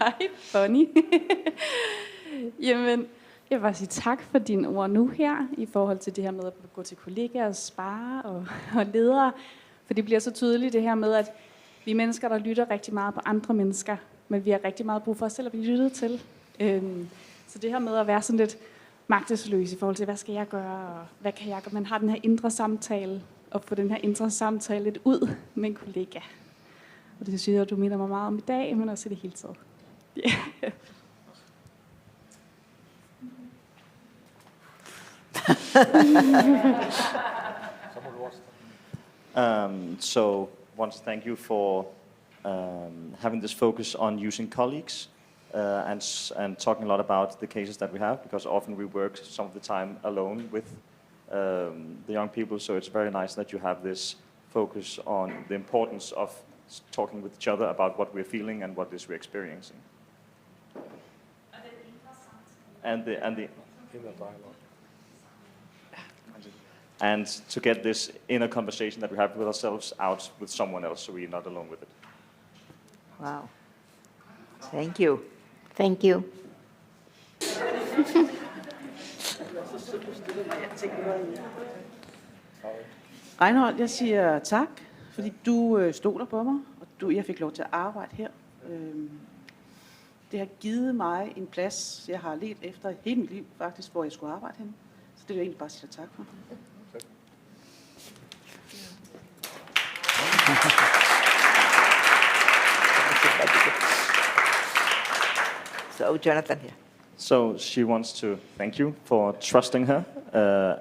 Hej, Bonnie. Jamen, jeg vil bare sige tak for dine ord nu her, i forhold til det her med at gå til kollegaer og spare og ledere. For det bliver så tydeligt det her med, at vi er mennesker, der lytter rigtig meget på andre mennesker, men vi har rigtig meget brug for os selv at blive lyttet til. Så det her med at være sådan lidt magtesløs i forhold til, hvad skal jeg gøre, og hvad kan jeg gøre? Man har den her indre samtale, og få den her indre samtale lidt ud med en kollega. Og det synes jeg, du minder mig meget om i dag, men også i det hele taget. Yeah. So, once thank you for having this focus on using colleagues and talking a lot about the cases that we have, because often we work some of the time alone with the young people. So it's very nice that you have this focus on the importance of talking with each other about what we're feeling and what is we're experiencing. And the Inner dialogue. and to get this inner conversation that we have with ourselves out with someone else, so we're not alone with it. Wow. Thank you. Thank you. Reinhold, jeg siger tak, fordi du stoler på mig, og jeg fik lov til at arbejde her. Det har givet mig en plads, jeg har let efter hele mit liv, faktisk, hvor jeg skulle arbejde henne. Så det vil jeg egentlig bare sige tak for. So, Jonathan here. So she wants to thank you for trusting her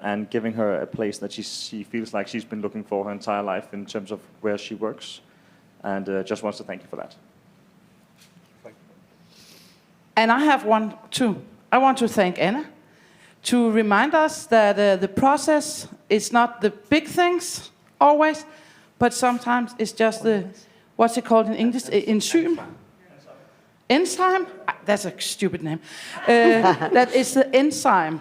and giving her a place that she feels like she's been looking for her entire life in terms of where she works, and just wants to thank you for that. And I have one too. I want to thank Anna to remind us that the process is not the big things always, but sometimes it's just the, what's it called in English, enzyme? Enzyme? That's a stupid name. That is the enzyme.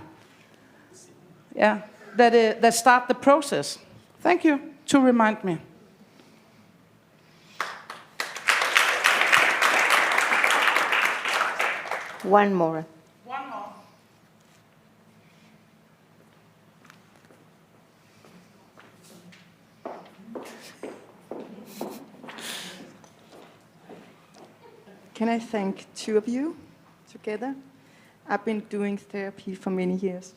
Yeah, that start the process. Thank you to remind me. One more. One more. Can I thank two of you together? I've been doing therapy for many years.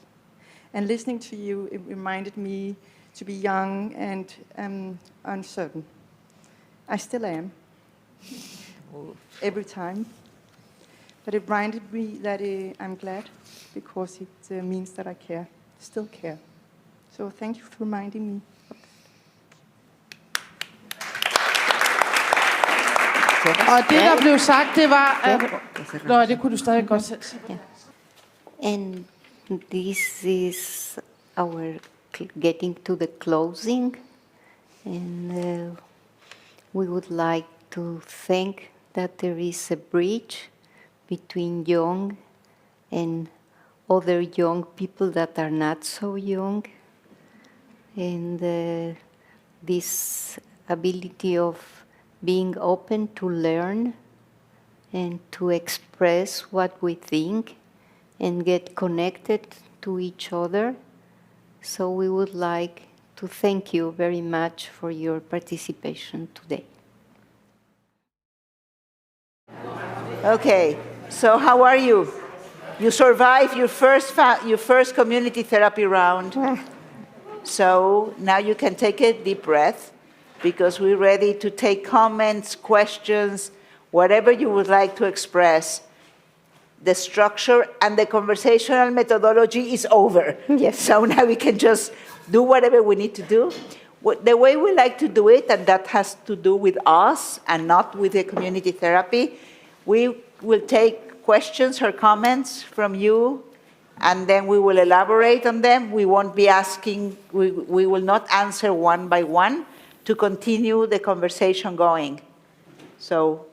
And listening to you, it reminded me to be young and uncertain. I still am, every time. But it reminded me that I'm glad, because it means that I care, still care. So thank you for reminding me. Og det, der blev sagt, det var, at det kunne du stadig godt selv sige. And this is our getting to the closing. And we would like to think that there is a bridge between young and other young people that are not so young. And this ability of being open to learn and to express what we think and get connected to each other. So we would like to thank you very much for your participation today. Okay, so how are you? You survived your first community therapy round. So now you can take a deep breath, because we're ready to take comments, questions, whatever you would like to express. The structure and the conversational methodology is over. Yes. So now we can just do whatever we need to do. The way we like to do it, and that has to do with us and not with the community therapy, We will take questions or comments from you, and then we will elaborate on them. We won't be asking, we will not answer one by one to continue the conversation going. So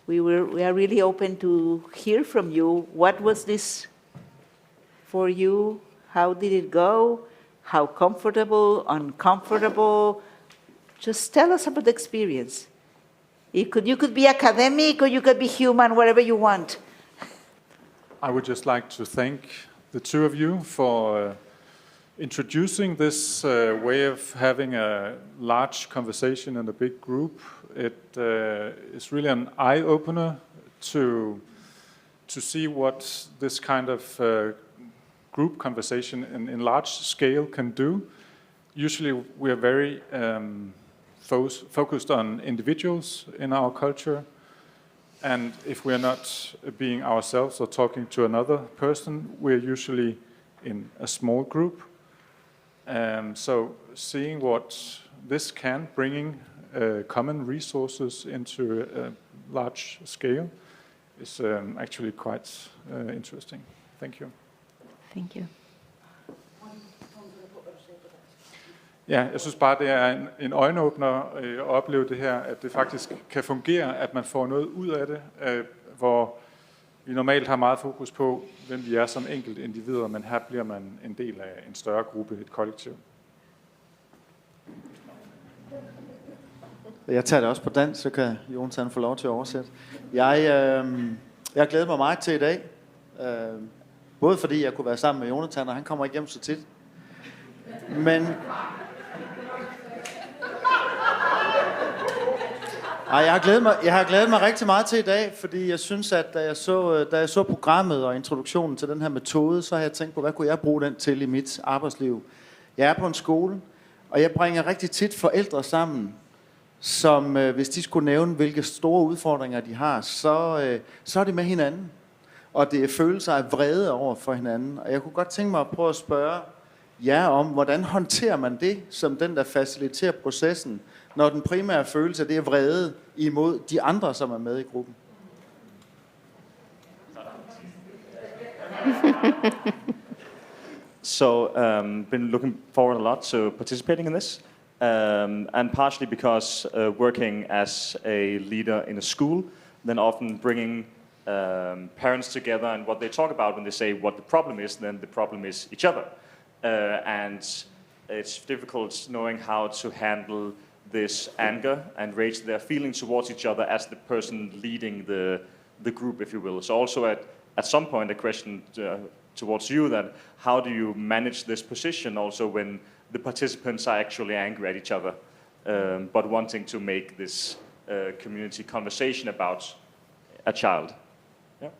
we are really open to hear from you. What was this for you? How did it go? How comfortable, uncomfortable? Just tell us about the experience. You could be academic or you could be human, whatever you want. I would just like to thank the two of you for introducing this way of having a large conversation in a big group. It is really an eye-opener to see what this kind of group conversation in large scale can do. Usually we are very focused on individuals in our culture, and if we are not being ourselves or talking to another person, we're usually in a small group. So seeing what this can, bringing common resources into a large scale, is actually quite interesting. Thank you. Thank you. Ja, jeg synes bare, det er en øjenåbner at opleve det her, at det faktisk kan fungere, at man får noget ud af det, hvor vi normalt har meget fokus på, hvem vi er som enkelt individer, men her bliver man en del af en større gruppe, et kollektiv. Jeg tager det også på dansk, så kan Jonathan få lov til at oversætte. Jeg glæder mig meget til i dag, både fordi jeg kunne være sammen med Jonathan, og han kommer ikke hjem så tit, men jeg har glædet mig rigtig meget til i dag, fordi jeg synes, at da jeg så programmet og introduktionen til den her metode, så har jeg tænkt på, hvad kunne jeg bruge den til i mit arbejdsliv. Jeg er på en skole, og jeg bringer rigtig tit forældre sammen, som hvis de skulle nævne, hvilke store udfordringer de har, så er det med hinanden. Og det er følelser af vrede over for hinanden. Og jeg kunne godt tænke mig at prøve at spørge jer om, hvordan håndterer man det, som den, der faciliterer processen, når den primære følelse det er vrede imod de andre, som er med i gruppen? So, been looking forward a lot to participating in this, and partially because working as a leader in a school, then often bringing parents together, and what they talk about when they say what the problem is, then the problem is each other. And it's difficult knowing how to handle this anger and rage their feelings towards each other as the person leading the group, if you will. So also at some point a question towards you that how do you manage this position also when the participants are actually angry at each other, but wanting to make this community conversation about a child. Yeah.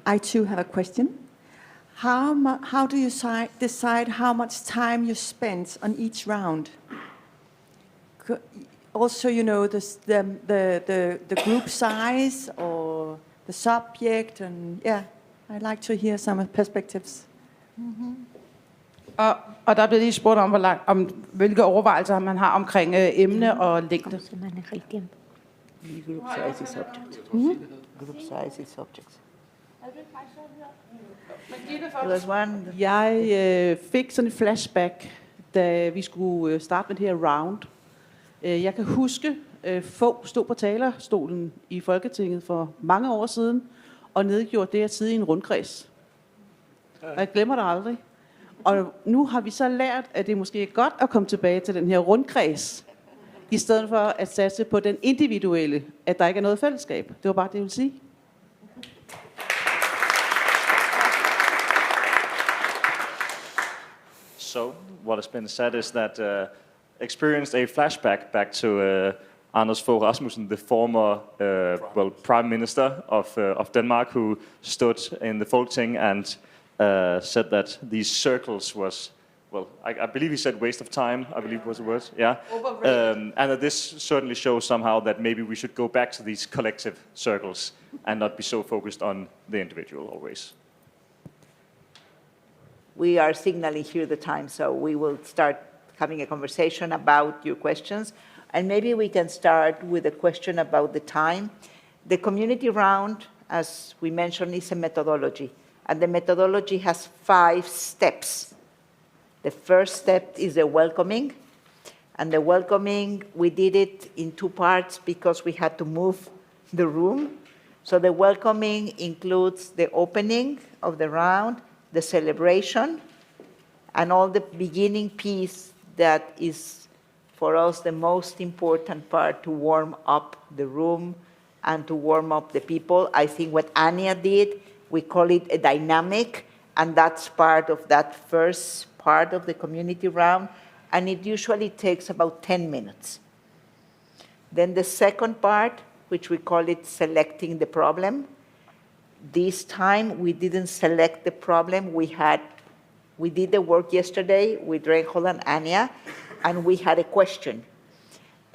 I too have a question. How do you decide how much time you spend on each round? Also, you know, the group size or the subject, and yeah, I'd like to hear some perspectives. Mm-hmm. Og der blev lige spurgt om hvilke overvejelser man har omkring emne og længde. Group size is subject. Group size is subject. Jeg fik sådan et flashback, da vi skulle starte med det her round. Jeg kan huske, få stod på talerstolen i Folketinget for mange år siden, og nedgjorde det at sidde i en rundkreds. Og jeg glemmer det aldrig. Og nu har vi så lært, at det måske er godt at komme tilbage til den her rundkreds, i stedet for at satse på den individuelle, at der ikke er noget fællesskab. Det var bare det, jeg ville sige. So, what has been said is that experienced a flashback back to Anders Fogh Rasmussen, the former Prime Minister of Denmark, who stood in the Folketing and said that these circles was, well, I believe he said waste of time, I believe was the word, yeah. And that this certainly shows somehow that maybe we should go back to these collective circles and not be so focused on the individual always. We are signaling here the time, so we will start having a conversation about your questions. And maybe we can start with a question about the time. The community round, as we mentioned, is a methodology. And the methodology has 5 steps. The first step is the welcoming. And the welcoming, we did it in 2 parts because we had to move the room. So the welcoming includes the opening of the round, the celebration, and all the beginning piece that is, for us, the most important part to warm up the room and to warm up the people. I think what Anya did, we call it a dynamic, and that's part of that first part of the community round, and it usually takes about 10 minutes. Then the second part, which we call it selecting the problem. This time we didn't select the problem. We did the work yesterday with Reinhold and Anya, and we had a question.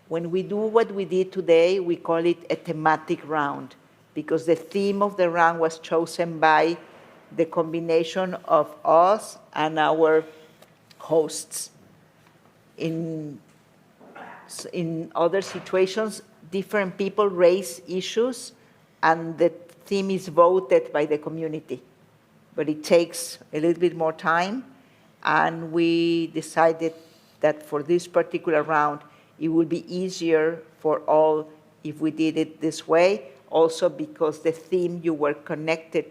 When we do what we did today, we call it a thematic round, because the theme of the round was chosen by the combination of us and our hosts. In other situations, different people raise issues, and the theme is voted by the community. But it takes a little bit more time, and we decided that for this particular round, it would be easier for all if we did it this way, also because the theme you were connected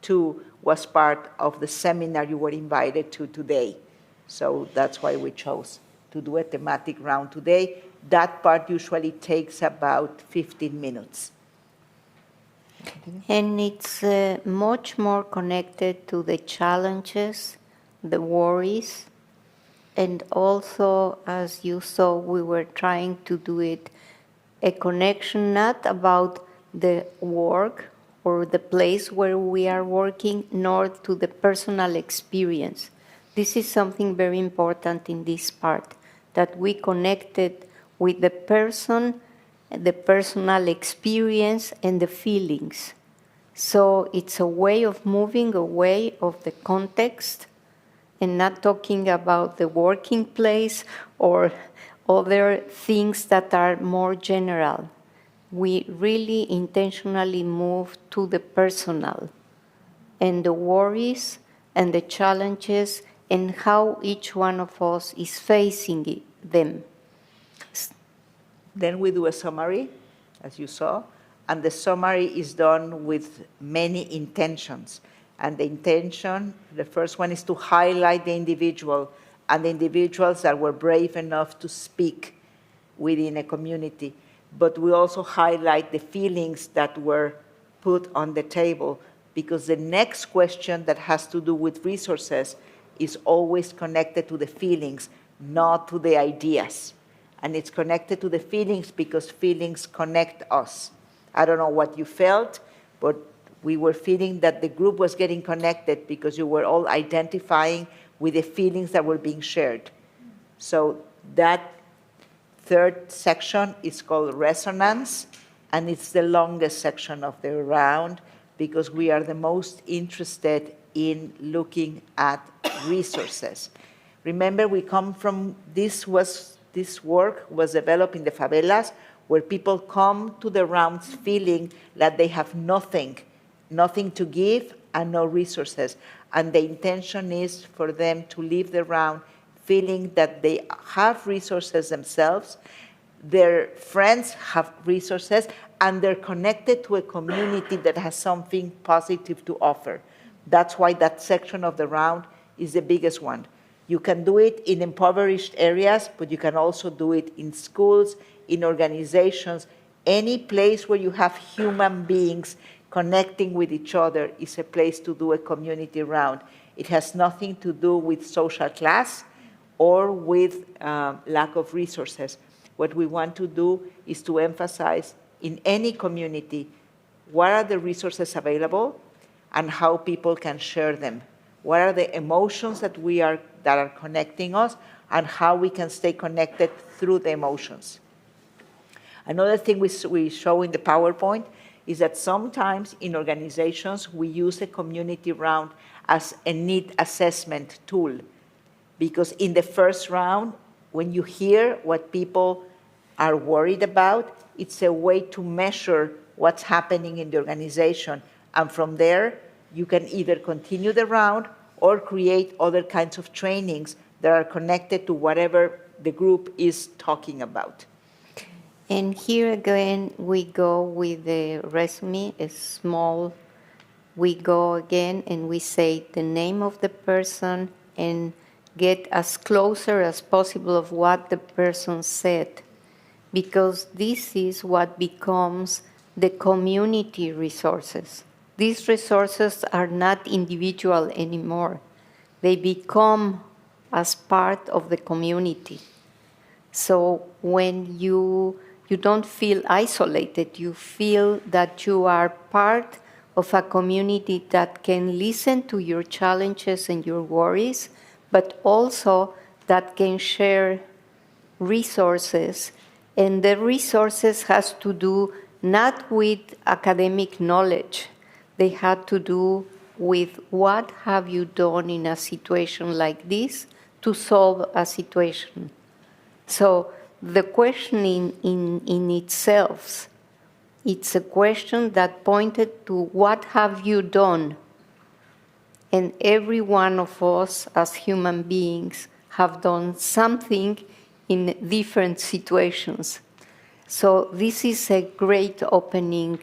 to was part of the seminar you were invited to today. So that's why we chose to do a thematic round today. That part usually takes about 15 minutes. And it's much more connected to the challenges, the worries, and also, as you saw, we were trying to do it a connection not about the work or the place where we are working, nor to the personal experience. This is something very important in this part, that we connected with the person, the personal experience, and the feelings. So it's a way of moving away of the context and not talking about the working place or other things that are more general. We really intentionally move to the personal and the worries and the challenges and how each one of us is facing them. Then we do a summary, as you saw, and the summary is done with many intentions. And the intention, the first one is to highlight the individual and the individuals that were brave enough to speak within a community. But we also highlight the feelings that were put on the table, because the next question that has to do with resources is always connected to the feelings, not to the ideas. And it's connected to the feelings because feelings connect us. I don't know what you felt, but we were feeling that the group was getting connected because you were all identifying with the feelings that were being shared. So that third section is called resonance, and it's the longest section of the round because we are the most interested in looking at resources. Remember, we come from, this work was developed in the favelas, where people come to the rounds feeling that they have nothing to give and no resources. And the intention is for them to leave the round feeling that they have resources themselves, their friends have resources, and they're connected to a community that has something positive to offer. That's why that section of the round is the biggest one. You can do it in impoverished areas, but you can also do it in schools, in organizations. Any place where you have human beings connecting with each other is a place to do a community round. It has nothing to do with social class or with lack of resources. What we want to do is to emphasize in any community what are the resources available and how people can share them. What are the emotions that are connecting us, and how we can stay connected through the emotions. Another thing we show in the PowerPoint is that sometimes in organizations we use a community round as a need assessment tool, because in the first round when you hear what people are worried about, it's a way to measure what's happening in the organization. And from there, you can either continue the round or create other kinds of trainings that are connected to whatever the group is talking about. And here again, we go with the resume, a small, we go again and we say the name of the person and get as closer as possible of what the person said, because this is what becomes the community resources. These resources are not individual anymore. They become as part of the community. So when you don't feel isolated, you feel that you are part of a community that can listen to your challenges and your worries, but also that can share resources. And the resources has to do not with academic knowledge. They had to do with what have you done in a situation like this to solve a situation. So the question in itself, it's a question that pointed to what have you done? And every one of us as human beings have done something in different situations. So this is a great opening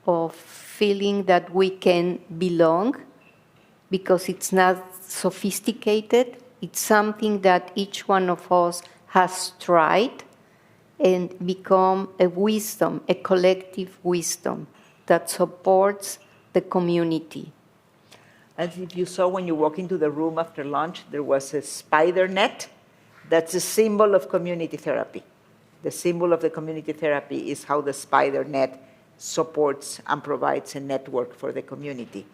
of feeling that we can belong, because it's not sophisticated. It's something that each one of us has tried and become a wisdom, a collective wisdom that supports the community. As if you saw when you walk into the room after lunch, there was a spider net. That's a symbol of community therapy. The symbol of the community therapy is how the spider net supports and provides a network for the community.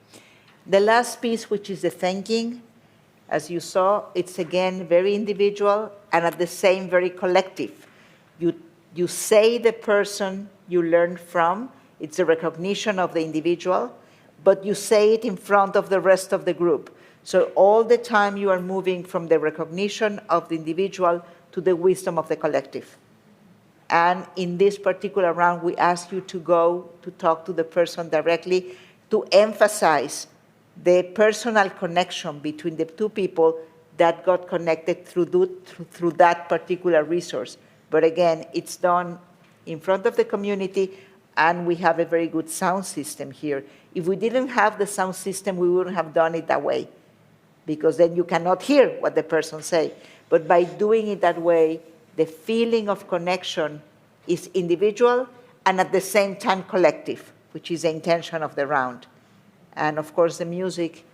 The last piece, which is the thanking, as you saw, it's again very individual and at the same very collective. You say the person you learned from, it's a recognition of the individual, but you say it in front of the rest of the group. So all the time you are moving from the recognition of the individual to the wisdom of the collective. And in this particular round, we ask you to go to talk to the person directly to emphasize the personal connection between the two people that got connected through that particular resource. But again, it's done in front of the community, and we have a very good sound system here. If we didn't have the sound system, we wouldn't have done it that way, because then you cannot hear what the person say. But by doing it that way, the feeling of connection is individual and at the same time collective, which is the intention of the round. And of course, the music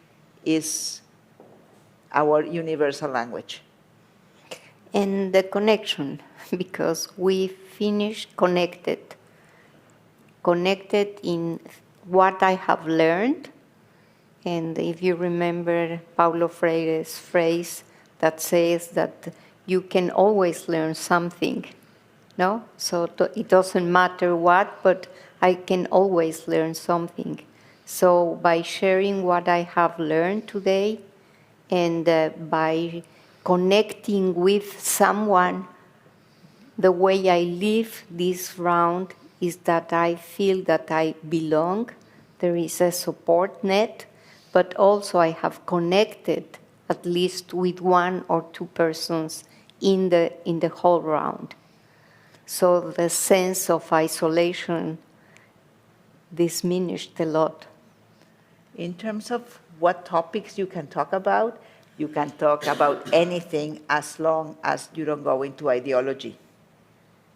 is our universal language. And the connection, because we finished connected in what I have learned. And if you remember Paulo Freire's phrase that says that you can always learn something, no? So it doesn't matter what, but I can always learn something. So by sharing what I have learned today and by connecting with someone, the way I live this round is that I feel that I belong. There is a support net, but also I have connected at least with one or two persons in the whole round. So the sense of isolation diminished a lot. In terms of what topics you can talk about anything as long as you don't go into ideology.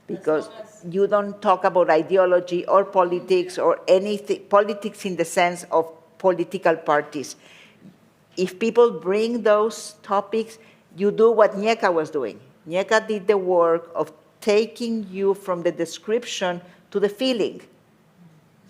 Because you don't talk about ideology or politics or anything, politics in the sense of political parties. If people bring those topics, you do what Neca was doing. Neca did the work of taking you from the description to the feeling.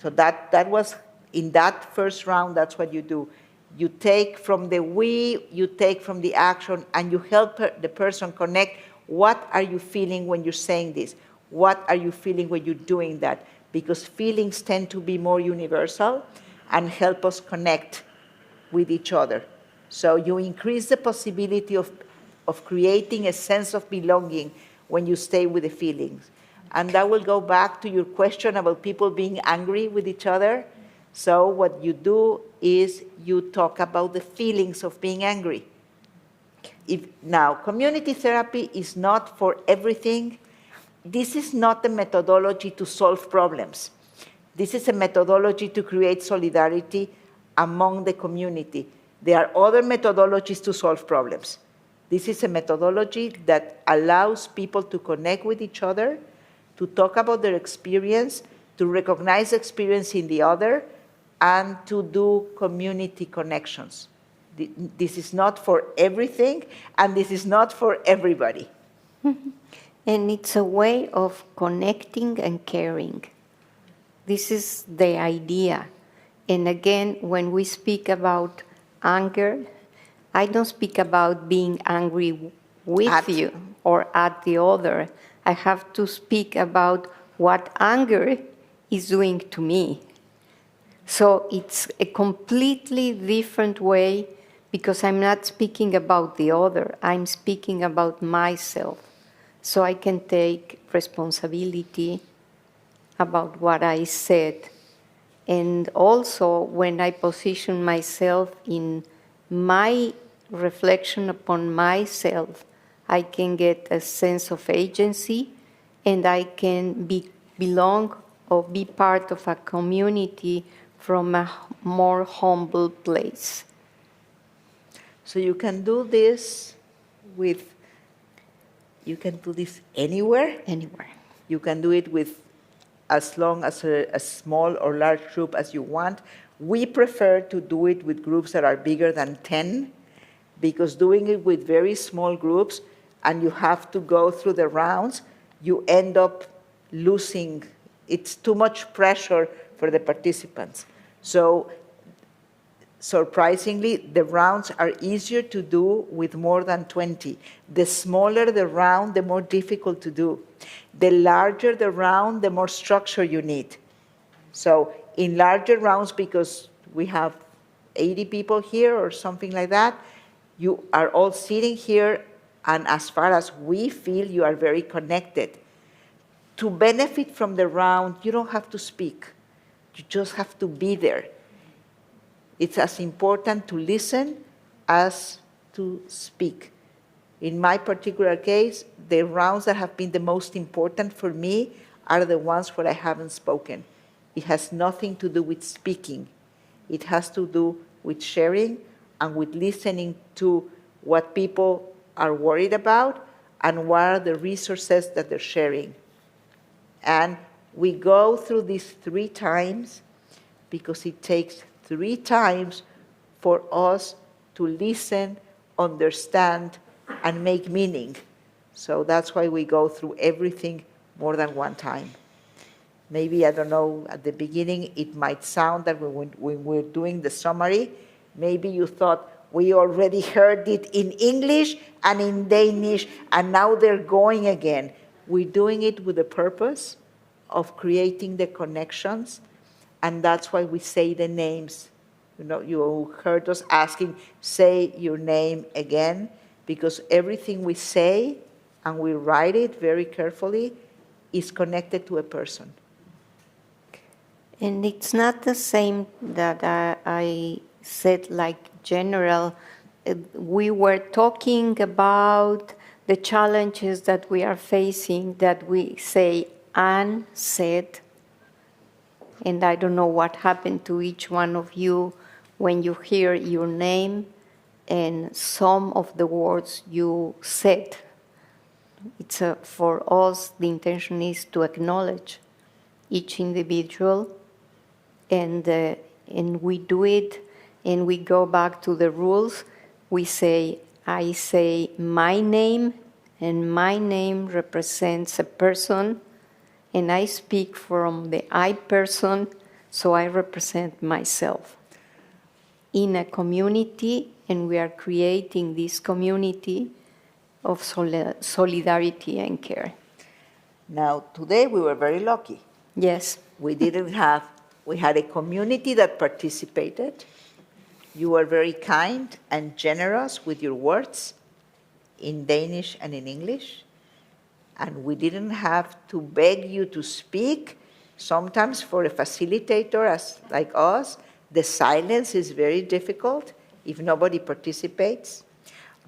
So that was, in that first round, that's what you do. You take from the we, you take from the action, and you help the person connect. What are you feeling when you're saying this? What are you feeling when you're doing that? Because feelings tend to be more universal and help us connect with each other. So you increase the possibility of of creating a sense of belonging when you stay with the feelings. And that will go back to your question about people being angry with each other. So what you do is you talk about the feelings of being angry. Now, community therapy is not for everything. This is not a methodology to solve problems. This is a methodology to create solidarity among the community. There are other methodologies to solve problems. This is a methodology that allows people to connect with each other, to talk about their experience, to recognize experience in the other, and to do community connections. This is not for everything, and this is not for everybody. And it's a way of connecting and caring. This is the idea. And again, when we speak about anger, I don't speak about being angry with you or at the other. I have to speak about what anger is doing to me. So it's a completely different way, because I'm not speaking about the other, I'm speaking about myself. So I can take responsibility about what I said. And also, when I position myself in my reflection upon myself, I can get a sense of agency, and I can belong or be part of a community from a more humble place. So you can do this you can do this anywhere. Anywhere. You can do it with as long as a small or large group as you want. We prefer to do it with groups that are bigger than 10, because doing it with very small groups and you have to go through the rounds, you end up losing. It's too much pressure for the participants. So surprisingly, the rounds are easier to do with more than 20. The smaller the round, the more difficult to do. The larger the round, the more structure you need. So in larger rounds, because we have 80 people here or something like that, you are all sitting here, and as far as we feel, you are very connected. To benefit from the round, you don't have to speak. You just have to be there. It's as important to listen as to speak. In my particular case, the rounds that have been the most important for me are the ones where I haven't spoken. It has nothing to do with speaking. It has to do with sharing and with listening to what people are worried about and what are the resources that they're sharing. And we go through this 3 times because it takes 3 times for us to listen, understand, and make meaning. So that's why we go through everything more than 1 time. Maybe, I don't know, at the beginning it might sound that when we're doing the summary, maybe you thought we already heard it in English and in Danish, and now they're going again. We're doing it with the purpose of creating the connections, and that's why we say the names. You know, you heard us asking, say your name again, because everything we say, and we write it very carefully, is connected to a person. And it's not the same that I said like general. We were talking about the challenges that we are facing, that we say Anne said, and I don't know what happened to each one of you when you hear your name and some of the words you said. It's for us, the intention is to acknowledge each individual, and we do it, and we go back to the rules. We say, I say my name, and my name represents a person, and I speak from the I person, so I represent myself. In a community, and we are creating this community of solidarity and care. Now, today we were very lucky. Yes. We had a community that participated. You were very kind and generous with your words. in Danish and in English, and we didn't have to beg you to speak. Sometimes for a facilitator like us, the silence is very difficult if nobody participates.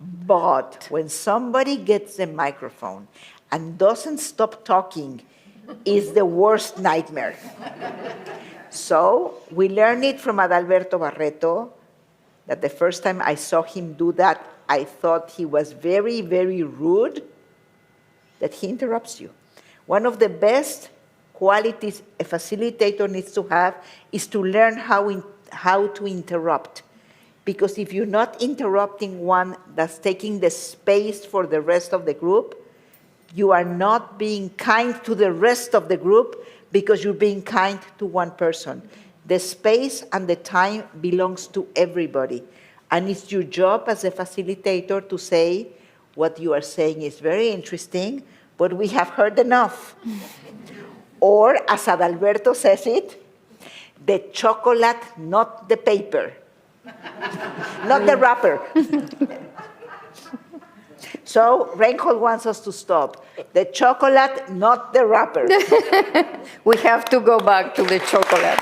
But when somebody gets the microphone and doesn't stop talking, is the worst nightmare. So we learned it from Adalberto Barreto, that the first time I saw him do that, I thought he was very, very rude, that he interrupts you. One of the best qualities a facilitator needs to have is to learn how to interrupt. Because if you're not interrupting one that's taking the space for the rest of the group, you are not being kind to the rest of the group because you're being kind to one person. The space and the time belongs to everybody. And it's your job as a facilitator to say, what you are saying is very interesting, but we have heard enough. Or, as Adalberto says it, the chocolate, not the paper. Not the wrapper. So Reinhold wants us to stop. The chocolate, not the wrapper. We have to go back to the chocolate.